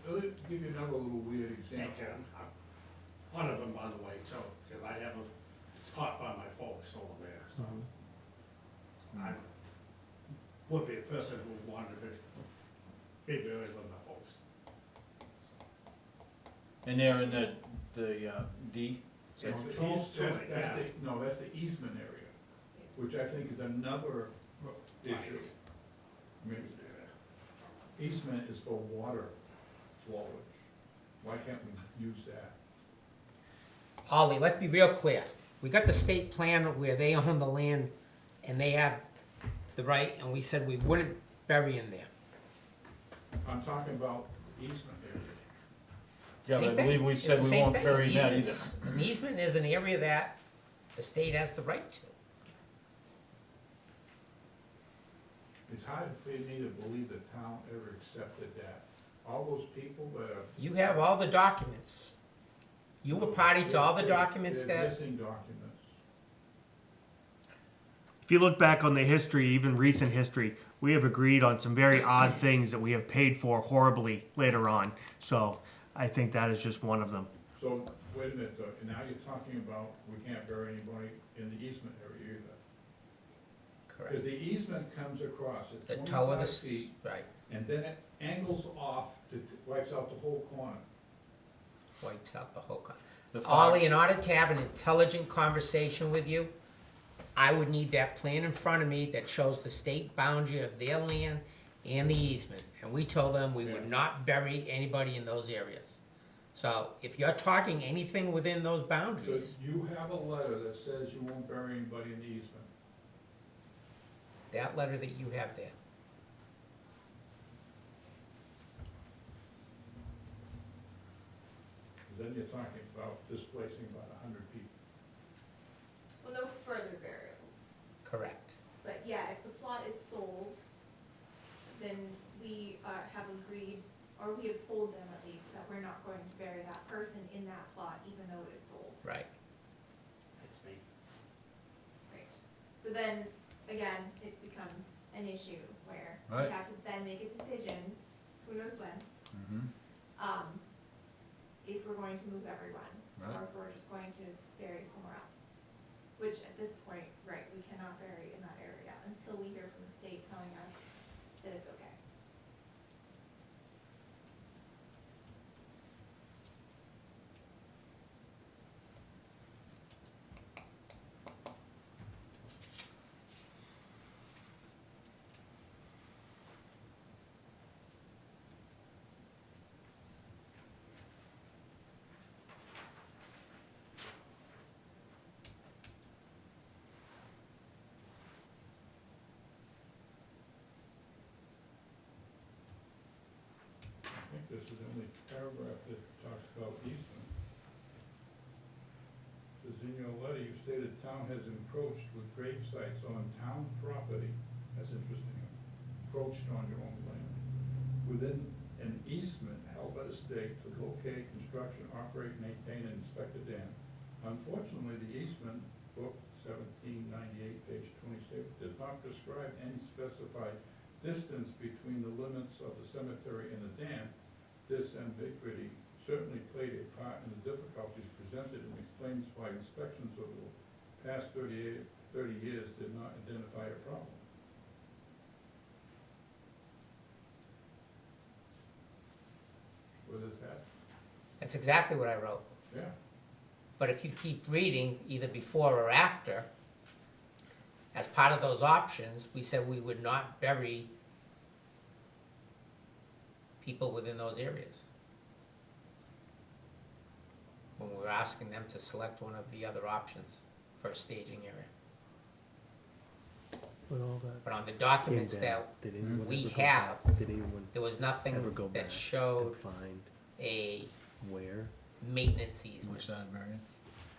Let me give you another little weird example. Thank you. I'm one of them, by the way, too, because I have a spot by my folks over there, so. I would be a person who wanted to be buried with my folks. And they're in the D? That's the Close eas- to that's- it, that's yeah. the- No, that's the easement area, which I think is another issue. I mean, easement is for water flowage. Why can't we use that? Ollie, let's be real clear. We got the state plan where they own the land and they have the right, and we said we wouldn't bury in there. I'm talking about easement area. Yeah, but I Same thing. believe we It's said the we same won't thing. bury that either. Easements- An easement is an area that the state has the right to. It's hard for me to believe the town ever accepted that. All those people that are. You have all the documents. You were party to all the documents They're that, missing documents. If you look back on the history, even recent history, we have agreed on some very odd things that we have paid for horribly later on. So I think that is just one of them. So, wait a minute, though, and now you're talking about we can't bury anybody in the easement area either. Because correct. the easement comes across The at toe of the, 25 s- feet, right, and then it angles off, to wipes out the whole corner. wipes out the whole con. The far- Ollie, in order to have an intelligent conversation with you, I would need that plan in front of me that shows the state boundary of their land and the easement. And we told them we would Yeah. not bury anybody in those areas. So if you're talking anything within those So boundaries, you have a letter that says you won't bury anybody in the easement. that letter that you have there, Then you're talking about displacing about 100 people. Well, no further burials. correct. But yeah, if the plot is sold, then we have agreed, or we have told them at least, that we're not going to bury that person in that plot, even though it is sold. Right. It's me. Right. So then, again, it becomes an issue where Right. we have to then make a decision, who knows when, Mhm. if we're going to move everyone, Right. or if we're just going to bury somewhere else. Which at this point, right, we cannot bury in that area until we hear from the state telling us that it's okay. I think this is the only paragraph that talks about easement. Says in your letter, you stated town has encroached with grave sites on town property, that's interesting, encroached on your own land, within an easement held by the state to locate, construction, operate, maintain, and inspect a dam. Unfortunately, the easement, book 1798, page 26, does not prescribe any specified distance between the limits of the cemetery and the dam. This ambiguity certainly played a part in the difficulties presented and explains why inspections over the past 30 years did not identify a problem. What is that? That's exactly what I wrote. Yeah, But if you keep reading, either before or after, as part of those options, we said we would not bury people within those areas. When we were asking them to select one of the other options for a staging area. With all that But on the documents that did anyone we ever go have, back? Did anyone there was nothing ever go back that showed find a where maintenance easement. Which side, Marion?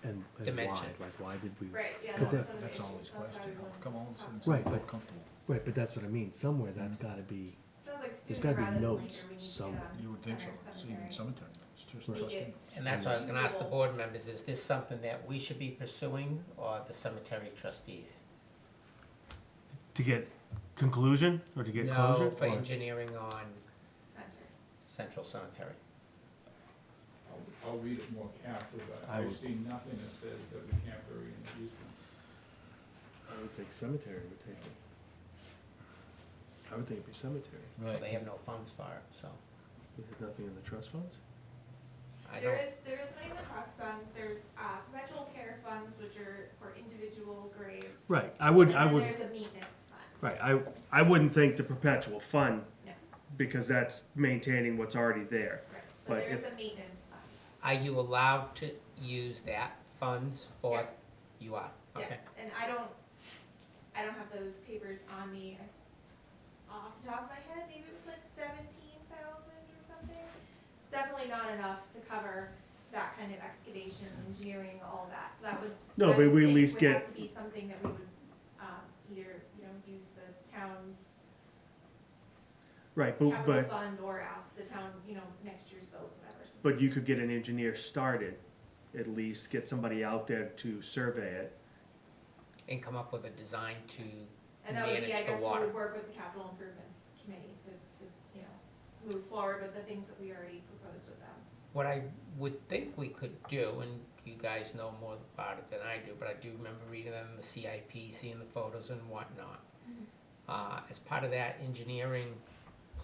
and Dimension. why? Like, why did we? Right, yeah, 'Cause that's that- one of the That's issues. always That's why question. we wanted Come to on, talk since about Right, I feel but- comfortable. Right, but that's what I mean. Somewhere that's got to be. it. Sounds like There's sooner gotta be rather than notes later, we need to somewhere. get on You would think so, center it's cemetery. even cemetery, it's just Right. trusting. And that's what I was gonna ask the board members, is this something that we should be pursuing, or the cemetery trustees? To get conclusion or to get No, closure? for Or- engineering on Center. Central Cemetery. I'll read it more carefully, but I I've would- seen nothing that says that we can't bury in the easement. I would think cemetery would take it. I would think it'd be cemetery. Well, they have no funds for it, so There's nothing in the trust funds? I There don't, is money in the trust funds, there's, perpetual care funds, which are for individual graves. Right, I would, And I then would, there's a maintenance fund. right, I wouldn't think the perpetual fund, No. because that's maintaining what's already there. Right, so But there's if- a maintenance fund. are you allowed to use that funds for? Yes, You are, okay. yes, and I don't have those papers on me. Off the top of my head, maybe it was like 17,000 or something. It's definitely not enough to cover that kind of excavation, engineering, all that, so that would. No, I but would we at think least would get, have to be something that we would, either, use the town's right, capital but, fund or ask the town, next year's vote, whatever. so- but you could get an engineer started, at least, get somebody out there to survey it. And come up with a design to And that would be, I manage the guess, we water. would work with the capital improvements committee to, move forward with the things that we already proposed with them. What I would think we could do, and you guys know more about it than I do, but I do remember reading that in the CIP, seeing the photos and whatnot. As part of that engineering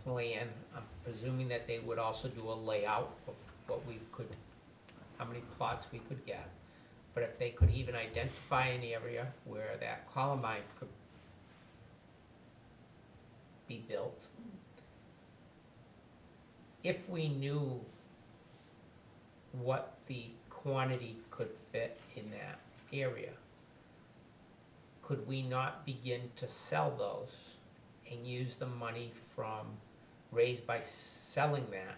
plan, I'm presuming that they would also do a layout of what we could, how many plots we could get. But if they could even identify an area where that Columbine could be built. If we knew what the quantity could fit in that area, could we not begin to sell those and use the money from, raised by selling that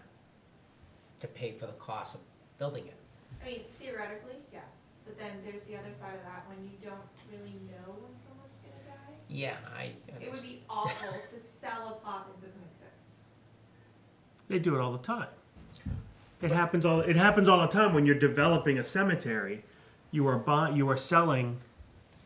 to pay for the cost of building it? I mean, theoretically, yes, but then there's the other side of that, when you don't really know when someone's gonna die. Yeah, It would be awful to sell a plot that doesn't exist. They do it all the time. It happens all the time when you're developing a cemetery. You are selling,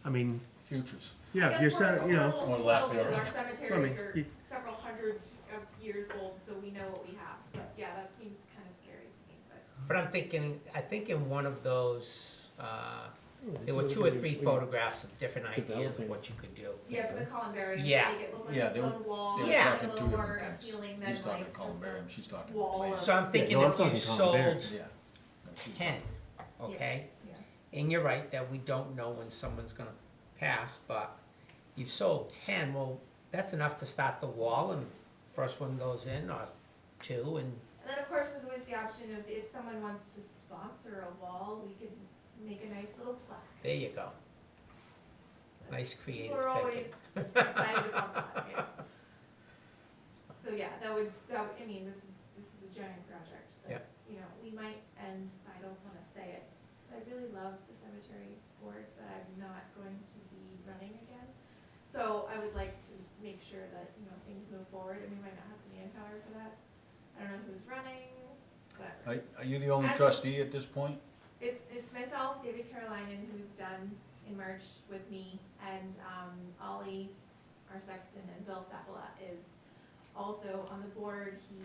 I mean, Futures. yeah, you're selling, We're a little Or spoiled lack because thereof. our cemeteries are you- several hundred of years old, so we know what we have, but yeah, that seems kinda scary to me, but. But I'm thinking, I think in one of those, there were 2 or 3 photographs of different ideas of what you could do. Yeah, for the columbarium, to Yeah. make it look like Yeah, a they were- stone wall, They were Yeah. make it a talking little two more different things. appealing than He's talking like just columbarium, a she's talking. wall plain. of- So I'm thinking no, I'm if you talking sold columbariums. Yeah. 10, okay? Yeah. And you're right that we don't know when someone's gonna pass, but you've sold 10, well, that's enough to start the wall and first one goes in or 2 and, And then, of course, there's always the option of if someone wants to sponsor a wall, we could make a nice little plaque. there you go. Nice creative People are always thinking. excited about that, yeah. So, yeah, that would, I mean, this is a giant project that, we might end, I don't wanna say it, 'cause I really love the cemetery board, but I'm not going to be running again. So I would like to make sure that, things move forward, and we might not have the manpower for that. I don't know who's running, but. Are you the only As- trustee at this point? It's myself, David Carolinen, who's done in March with me, and Ollie, our sexton, and Bill Sapola is also on the board. He,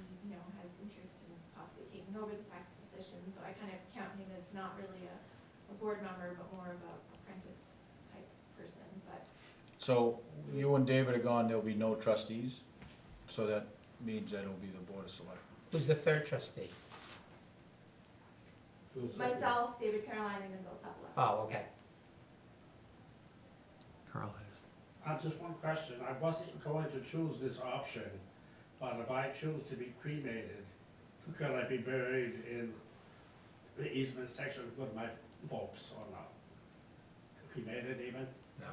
has interest in possibly taking over the sexton position, so I kind of count him as not really a board member, but more of a apprentice type person, but. So you and David are gone, there'll be no trustees, so that means that it'll be the board of select. Who's the 3rd trustee? Feels like- Myself, David Carolinen, and Bill Sapola. Oh, okay. Carl has. Just one question, I wasn't going to choose this option, but if I choose to be cremated, could I be buried in the easement section with my folks or not? Cremated even? No.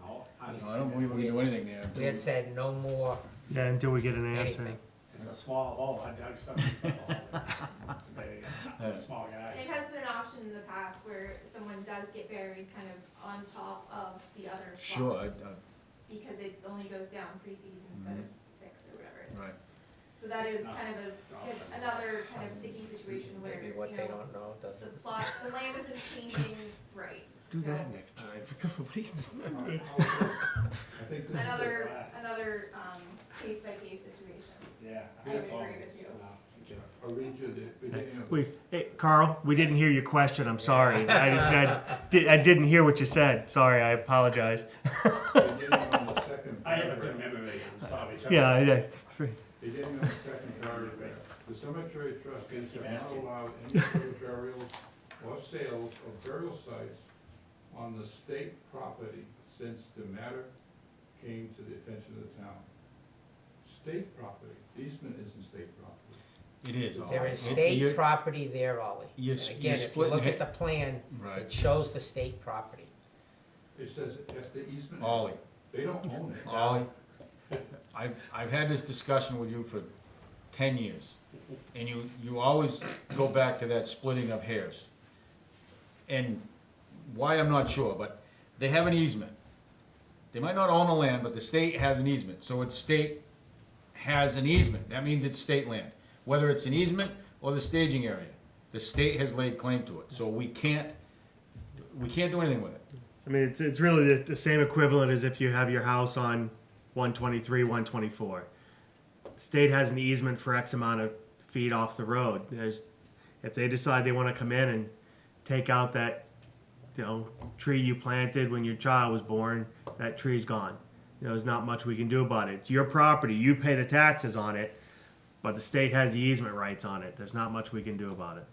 No? I don't believe we can do anything there. We had said no more Yeah, until we get an answer. anything. It's a small hole, I dug some. It's big, I'm a small guy. And it has been an option in the past where someone does get buried kind of on top of the other Sure, plots. Because it only goes down 3 feet instead of 6 or whatever it is. Right. So that It's is not- kind of another kind of sticky situation where, Maybe what they don't know the doesn't. plot, the land isn't changing right. Do that next time. I think this is. Another case by case situation. Yeah. I would agree with you. I'll read you the beginning of. Hey, Carl, we didn't hear your question. I'm sorry. I didn't hear what you said. Sorry, I apologize. Beginning on the second I have a good paragraph. memory, I'm sorry. Yeah. Beginning on the second paragraph, the cemetery trustees have not allowed any further burials or sales of burial sites on the state property since the matter came to the attention of the town. State property, easement isn't state property. It is. There is It's- state you're- property there, Ollie. You're And s- again, you're if you splitting look ha- at the plan, Right. it shows the state property. It says that's the easement. Ollie, They don't own it. Ollie, I've had this discussion with you for 10 years, and you always go back to that splitting of hairs. And why, I'm not sure, but they have an easement. They might not own the land, but the state has an easement, so it's state has an easement, that means it's state land. Whether it's an easement or the staging area, the state has laid claim to it, so we can't do anything with it. I mean, it's really the same equivalent as if you have your house on 123, 124. The state has an easement for X amount of feet off the road. If they decide they want to come in and take out that, tree you planted when your child was born, that tree's gone. There's not much we can do about it. It's your property. You pay the taxes on it, but the state has the easement rights on it. There's not much we can do about it.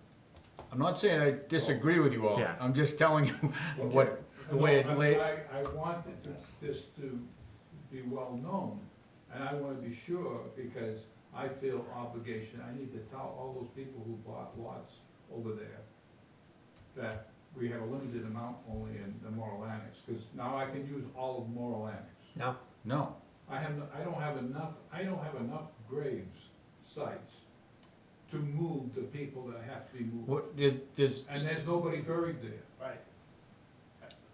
I'm not saying I disagree with you all, Yeah. I'm just telling you what, the way it laid. I want this to be well known, and I wanna be sure, because I feel obligation, I need to tell all those people who bought lots over there that we have a limited amount only in the Morrill Annex, cause now I can use all of Morrill Annex. No, No, I don't have enough graves sites to move the people that have to be moved. there's, And there's nobody buried there. Right.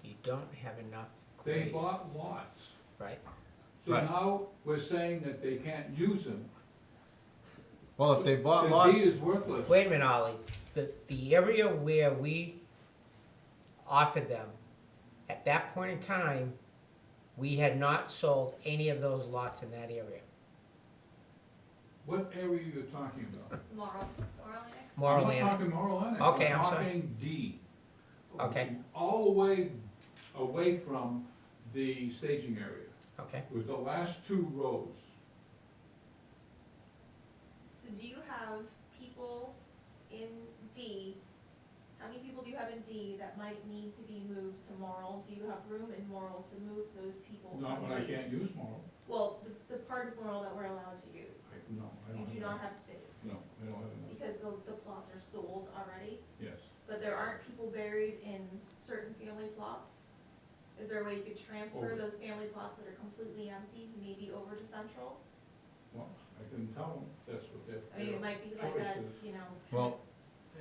you don't have enough They grade, bought lots. right? So Right. now we're saying that they can't use them. well, if they bought The lots, deed is worthless. Wait a minute, Ollie, the area where we offered them, at that point in time, we had not sold any of those lots in that area. What area are you talking about? Morrill Annex? Morrill I'm not Annex. talking Morrill Annex. Okay, I'm sorry. talking D. Okay. All the way away from the staging area, Okay, with the last two rows. So do you have people in D, how many people do you have in D that might need to be moved to Morrill? Do you have room in Morrill to move those people Not from when I D? can't use Morrill. Well, the part of Morrill that we're allowed to use, No, I you don't do have not enough. have space. No, I don't have enough, Because the plots are sold already, yes. but there aren't people buried in certain family plots? Is there a way you could transfer Over. those family plots that are completely empty, maybe over to Central? Well, I can tell them, that's what their I mean, it might be like a, choices. well,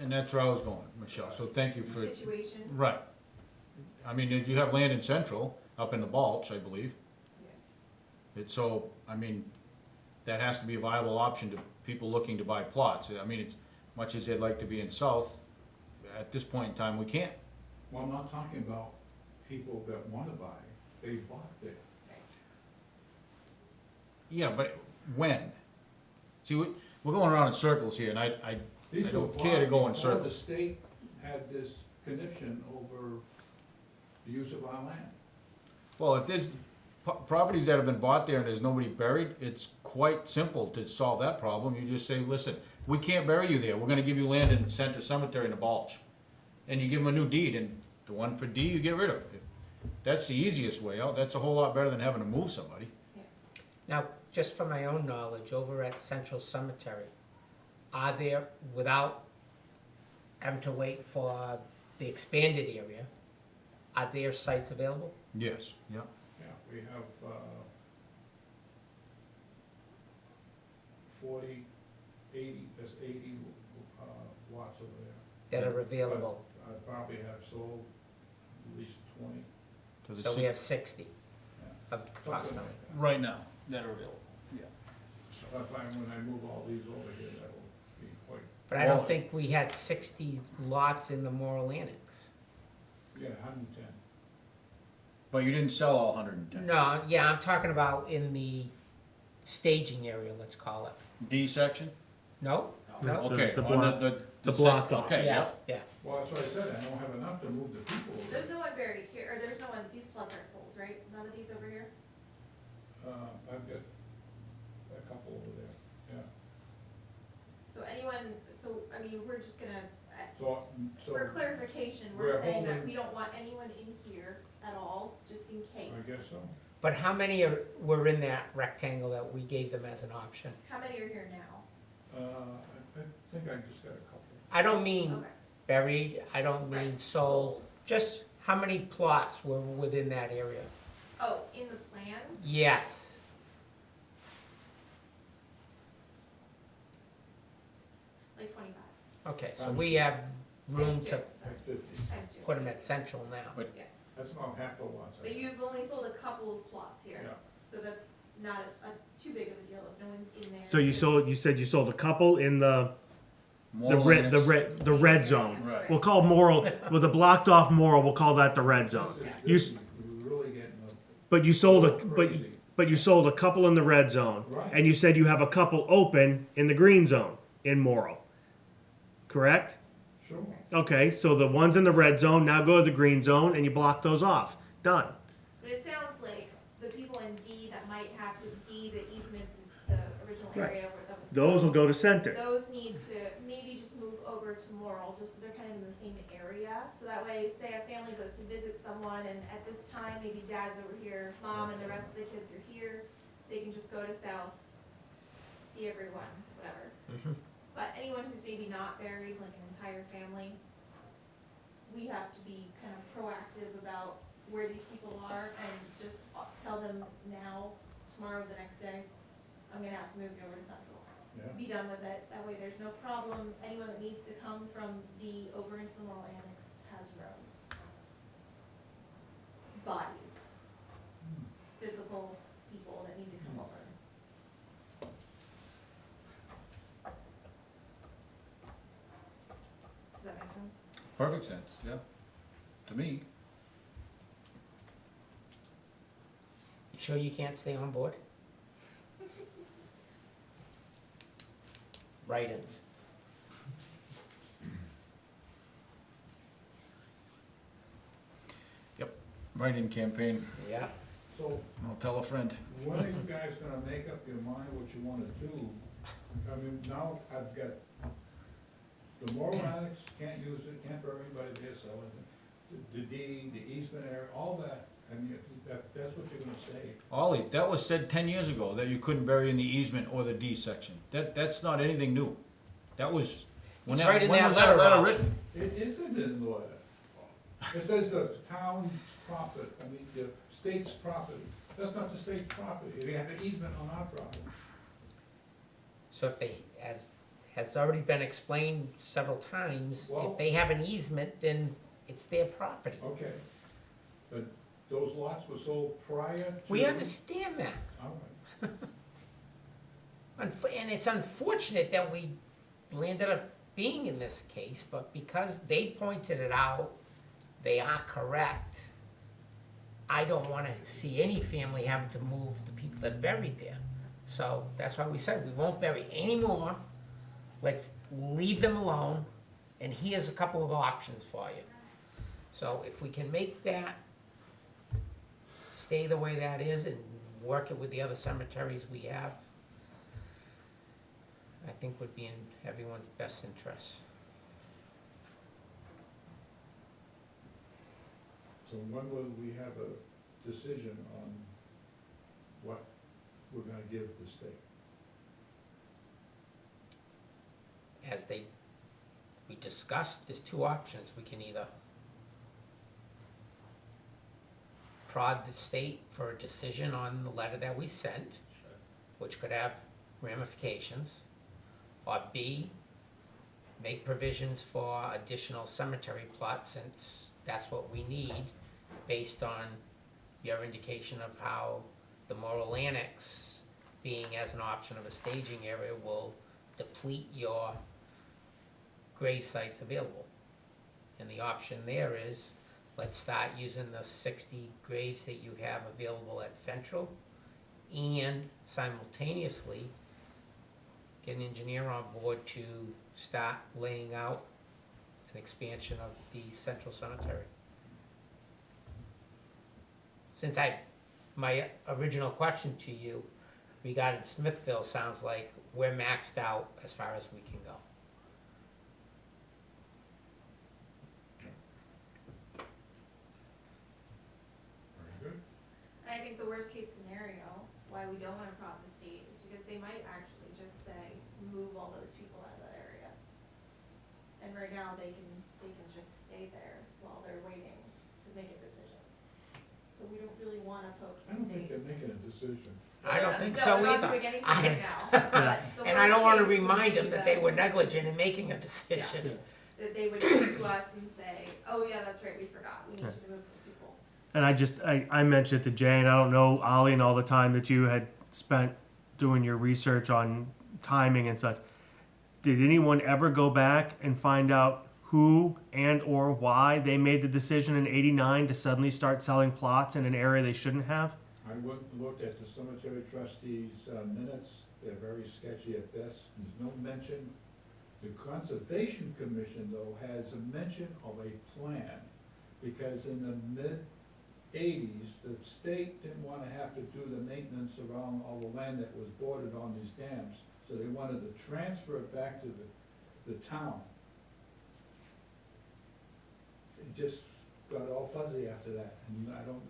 and that's where I was going, Michelle, so thank you for, situation. right. I mean, you have land in Central, up in the Balch, I believe. It's so, I mean, that has to be a viable option to people looking to buy plots. I mean, it's much as they'd like to be in South, at this point in time, we can't. Well, I'm not talking about people that wanna buy, they bought there. Yeah, but when? See, we're going around in circles here, and I These don't were care to go bought in before circles. the state had this conniption over the use of our land. well, if there's properties that have been bought there and there's nobody buried, it's quite simple to solve that problem. You just say, listen, we can't bury you there, we're gonna give you land in Center Cemetery in the Balch. And you give them a new deed, and the one for D you get rid of. That's the easiest way out, that's a whole lot better than having to move somebody. now, just for my own knowledge, over at Central Cemetery, are there, without having to wait for the expanded area, are there sites available? Yes. Yeah. Yeah, we have, 40, 80, there's 80, lots over there. That are available, I probably have sold at least 20. To the so we ci- have 60 Yeah. approximately. Right now, that are available. Yeah. I find when I move all these over here, that'll be quite, But I Well- don't think we had 60 lots in the Morrill Annex. Yeah, 110. But you didn't sell all 110. No, yeah, I'm talking about in the staging area, let's call it. D section? No? No. No? Okay, the on block- the sec- blocked off. Okay, Yeah, yep. yeah. Well, that's what I said, I don't have enough to move the people over. There's no one buried here, or there's no one, these plots aren't sold, right? None of these over here? I've got a couple over there, yeah. So anyone, so, I mean, we're just gonna, So, for clarification, we're we're saying that holding- we don't want anyone in here at all, just in case. I guess so. But how many were in that rectangle that we gave them as an option? How many are here now? I think I just got a couple. I don't mean Okay. buried, I don't mean Right, sold, just how many plots were within that area? Oh, in the plan? Yes. Like 25. Okay, so we have room Times two, to sorry. Like 50. Times two. put them at central now. But- Yeah, That's about half the lots. I but think. you've only sold a couple of plots here, Yeah. so that's not too big of a deal if no one's in there. So you said you sold a couple in the Moral the red zone. Right. We'll call Moral, with the blocked off Moral, we'll call that the red zone. You This s- is really getting But you sold a, crazy. but you sold a couple in the red zone. Right. And you said you have a couple open in the green zone in Moral. Correct? Sure. Okay, so the ones in the red zone now go to the green zone and you block those off. Done. But it sounds like the people in D that might have to, D, the easement is the original Right. area where that was. Those will go to center. Those need to maybe just move over to Morrill, just so they're kind of in the same area. So that way, say a family goes to visit someone and at this time, maybe dad's over here, mom and the rest of the kids are here. They can just go to South, see everyone, whatever. Mhm. But anyone who's maybe not buried, like an entire family, we have to be kind of proactive about where these people are and just tell them now, tomorrow, the next day, I'm gonna have to move you over to Central. Yeah. Be done with it, that way there's no problem, anyone that needs to come from D over into the Morrill Annex has room. Bodies, physical people that need to come over. Does that make sense? Perfect sense, yeah. To me. You sure you can't stay on board? Write-ins. Write-in campaign, Yeah. So I'll tell a friend. when are you guys gonna make up your mind what you wanna do? I mean, now I've got, the Morrill Annex, can't use it, can't bury anybody there, so the deed, the easement area, all that, I mean, that's what you're gonna say. Ollie, that was said 10 years ago, that you couldn't bury in the easement or the D section. That's not anything new. That was, when It's that, right in when that was that letter, letter Rob. written? It isn't in the letter. It says the town profit, I mean, the state's property. That's not the state's property. They have an easement on our property. So if they, as has already been explained several times, Well- if they have an easement, then it's their property. Okay. But those lots were sold prior to. We understand that. All right. And it's unfortunate that we landed up being in this case, but because they pointed it out, they are correct. I don't wanna see any family having to move the people that are buried there. So that's why we said we won't bury any more. Let's leave them alone, and here's a couple of options for you. So if we can make that stay the way that is and work it with the other cemeteries we have, I think would be in everyone's best interest. So when will we have a decision on what we're gonna give the state? As we discussed, there's two options. We can either prod the state for a decision on the letter that we sent, which could have ramifications, or B, make provisions for additional cemetery plots, since that's what we need, based on your indication of how the Morrill Annex, being as an option of a staging area, will deplete your grave sites available. And the option there is let's start using the 60 graves that you have available at Central, and simultaneously get an engineer on board to start laying out an expansion of the Central Cemetery. Since my original question to you regarding Smithville sounds like we're maxed out as far as we can go. Very good. And I think the worst case scenario, why we don't wanna prop the state, is because they might actually just say, move all those people out of that area. And right now, they can just stay there while they're waiting to make a decision. So we don't really wanna poke I the don't think state. they're making a decision. I don't think No, so they're not either. doing anything right now, but the And I don't wanna worst case would remind be them that they were negligent in making a decision. that they would come to us and say, oh yeah, that's right, we forgot, we need you to move those people. And I mentioned it to Jay, and I don't know, Ollie, and all the time that you had spent doing your research on timing and such. Did anyone ever go back and find out who and or why they made the decision in '89 to suddenly start selling plots in an area they shouldn't have? I went and looked at the cemetery trustees' minutes, they're very sketchy at best, there's no mention. The Conservation Commission, though, has a mention of a plan, because in the mid-80s, the state didn't wanna have to do the maintenance around all the land that was bordered on these dams, so they wanted to transfer it back to the town. It just got all fuzzy after that, and I don't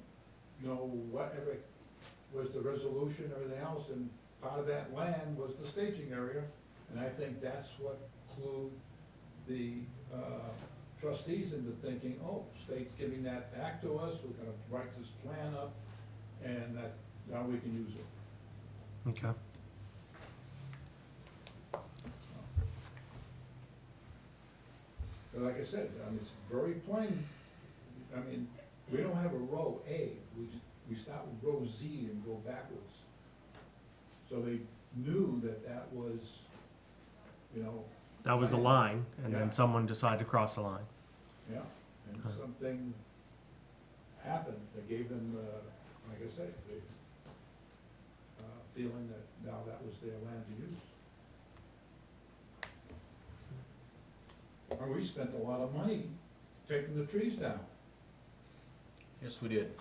know whatever was the resolution or everything else, and part of that land was the staging area, and I think that's what clued the trustees into thinking, oh, state's giving that back to us, we're gonna write this plan up, and that, now we can use it. Okay. But like I said, I mean, it's very plain, I mean, we don't have a row A, we start with row Z and go backwards. So they knew that that was, you know, That was the line, and Yeah. then someone decided to cross the line. yeah, and Right. something happened that gave them, like I said, the feeling that now that was their land to use. And we spent a lot of money taking the trees down. Yes, we did.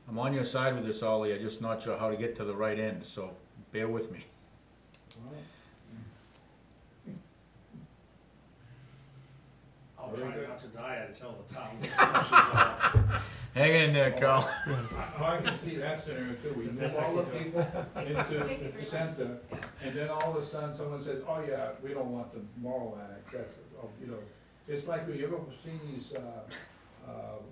I'm on your side with this, Ollie, I'm just not sure how to get to the right end, so bear with me. Well, I'll Very try good. not to die until the town gets off. Hang in there, Carl. I can see that scenario too, we move all the people into the center, and then all of a sudden, someone says, oh yeah, we don't want the moral annex, that's, you know, it's like, you ever seen these,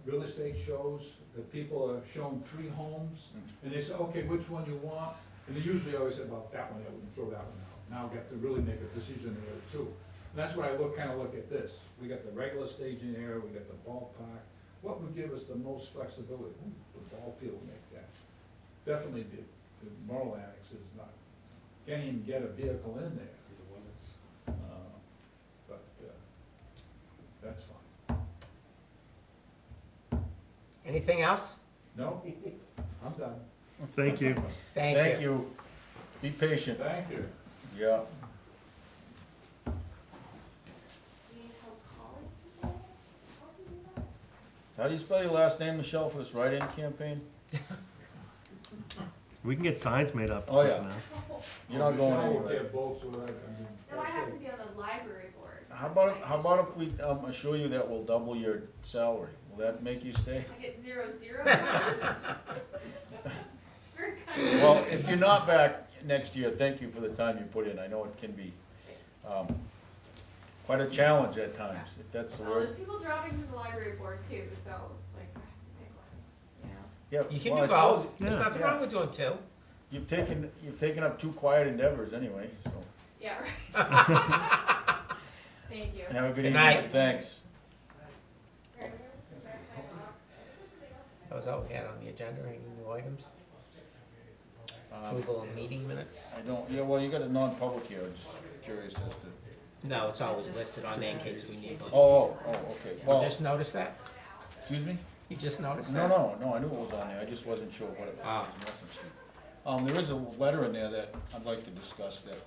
real estate shows, that people have shown 3 homes, and they say, okay, which one you want? And they usually always say, well, that one, we can throw that one out, now we have to really make a decision there too. And that's why I kinda look at this, we got the regular staging area, we got the ballpark, what would give us the most flexibility? The ball field make that. Definitely the moral annex is not, can't even get a vehicle in there, but, that's fine. Anything else? No, I'm done. Thank you. Thank you. Be patient. Thank you. Yeah. Do you need help calling people? How do you do that? So how do you spell your last name, Michelle, for this write-in campaign? We can get signs made up. Oh, yeah. now. You're not going Michelle will anywhere. get votes with that, I mean. No, I have to be on the library board. How about if we assure you that we'll double your salary? Will that make you stay? I get 0, 0 numbers. It's very kind. Well, if you're not back next year, thank you for the time you put in. I know it can be quite a challenge at times, if that's the Well, word. there's people dropping from the library board too, so it's like, I have to pick one, you know? Yeah, You can well, I do suppose both, there's Yeah. nothing wrong with doing two. You've taken up 2 quiet endeavors anyway, so. Yeah, right. Thank you. Have a good Good evening. night. Thanks. That was all we had on the agenda, any new items? Approval of meeting minutes? I don't, yeah, well, you got a non-public here, I'm just curious as to, No, it's always listed on there in case we need one. Okay, You well, just noticed that? excuse me? You just noticed No, that? no, I knew it was on there, I just wasn't sure what it was Ah. in reference to. There is a letter in there that I'd like to discuss that,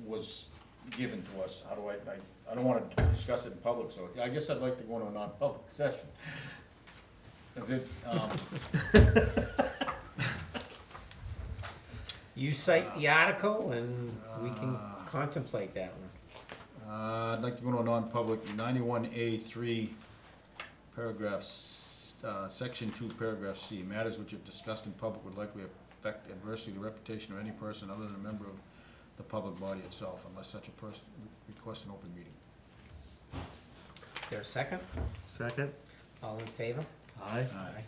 was given to us. How do I don't wanna discuss it in public, so I guess I'd like to go into a non-public session. Is it, You cite the article and we can contemplate that one. I'd like to go into a non-public, 91A3, paragraph, section 2, paragraph C. Matters which if discussed in public would likely affect adversely the reputation of any person other than a member of the public body itself, unless such a person requests an open meeting. Is there a second? Second. All in favor? Aye. Aye.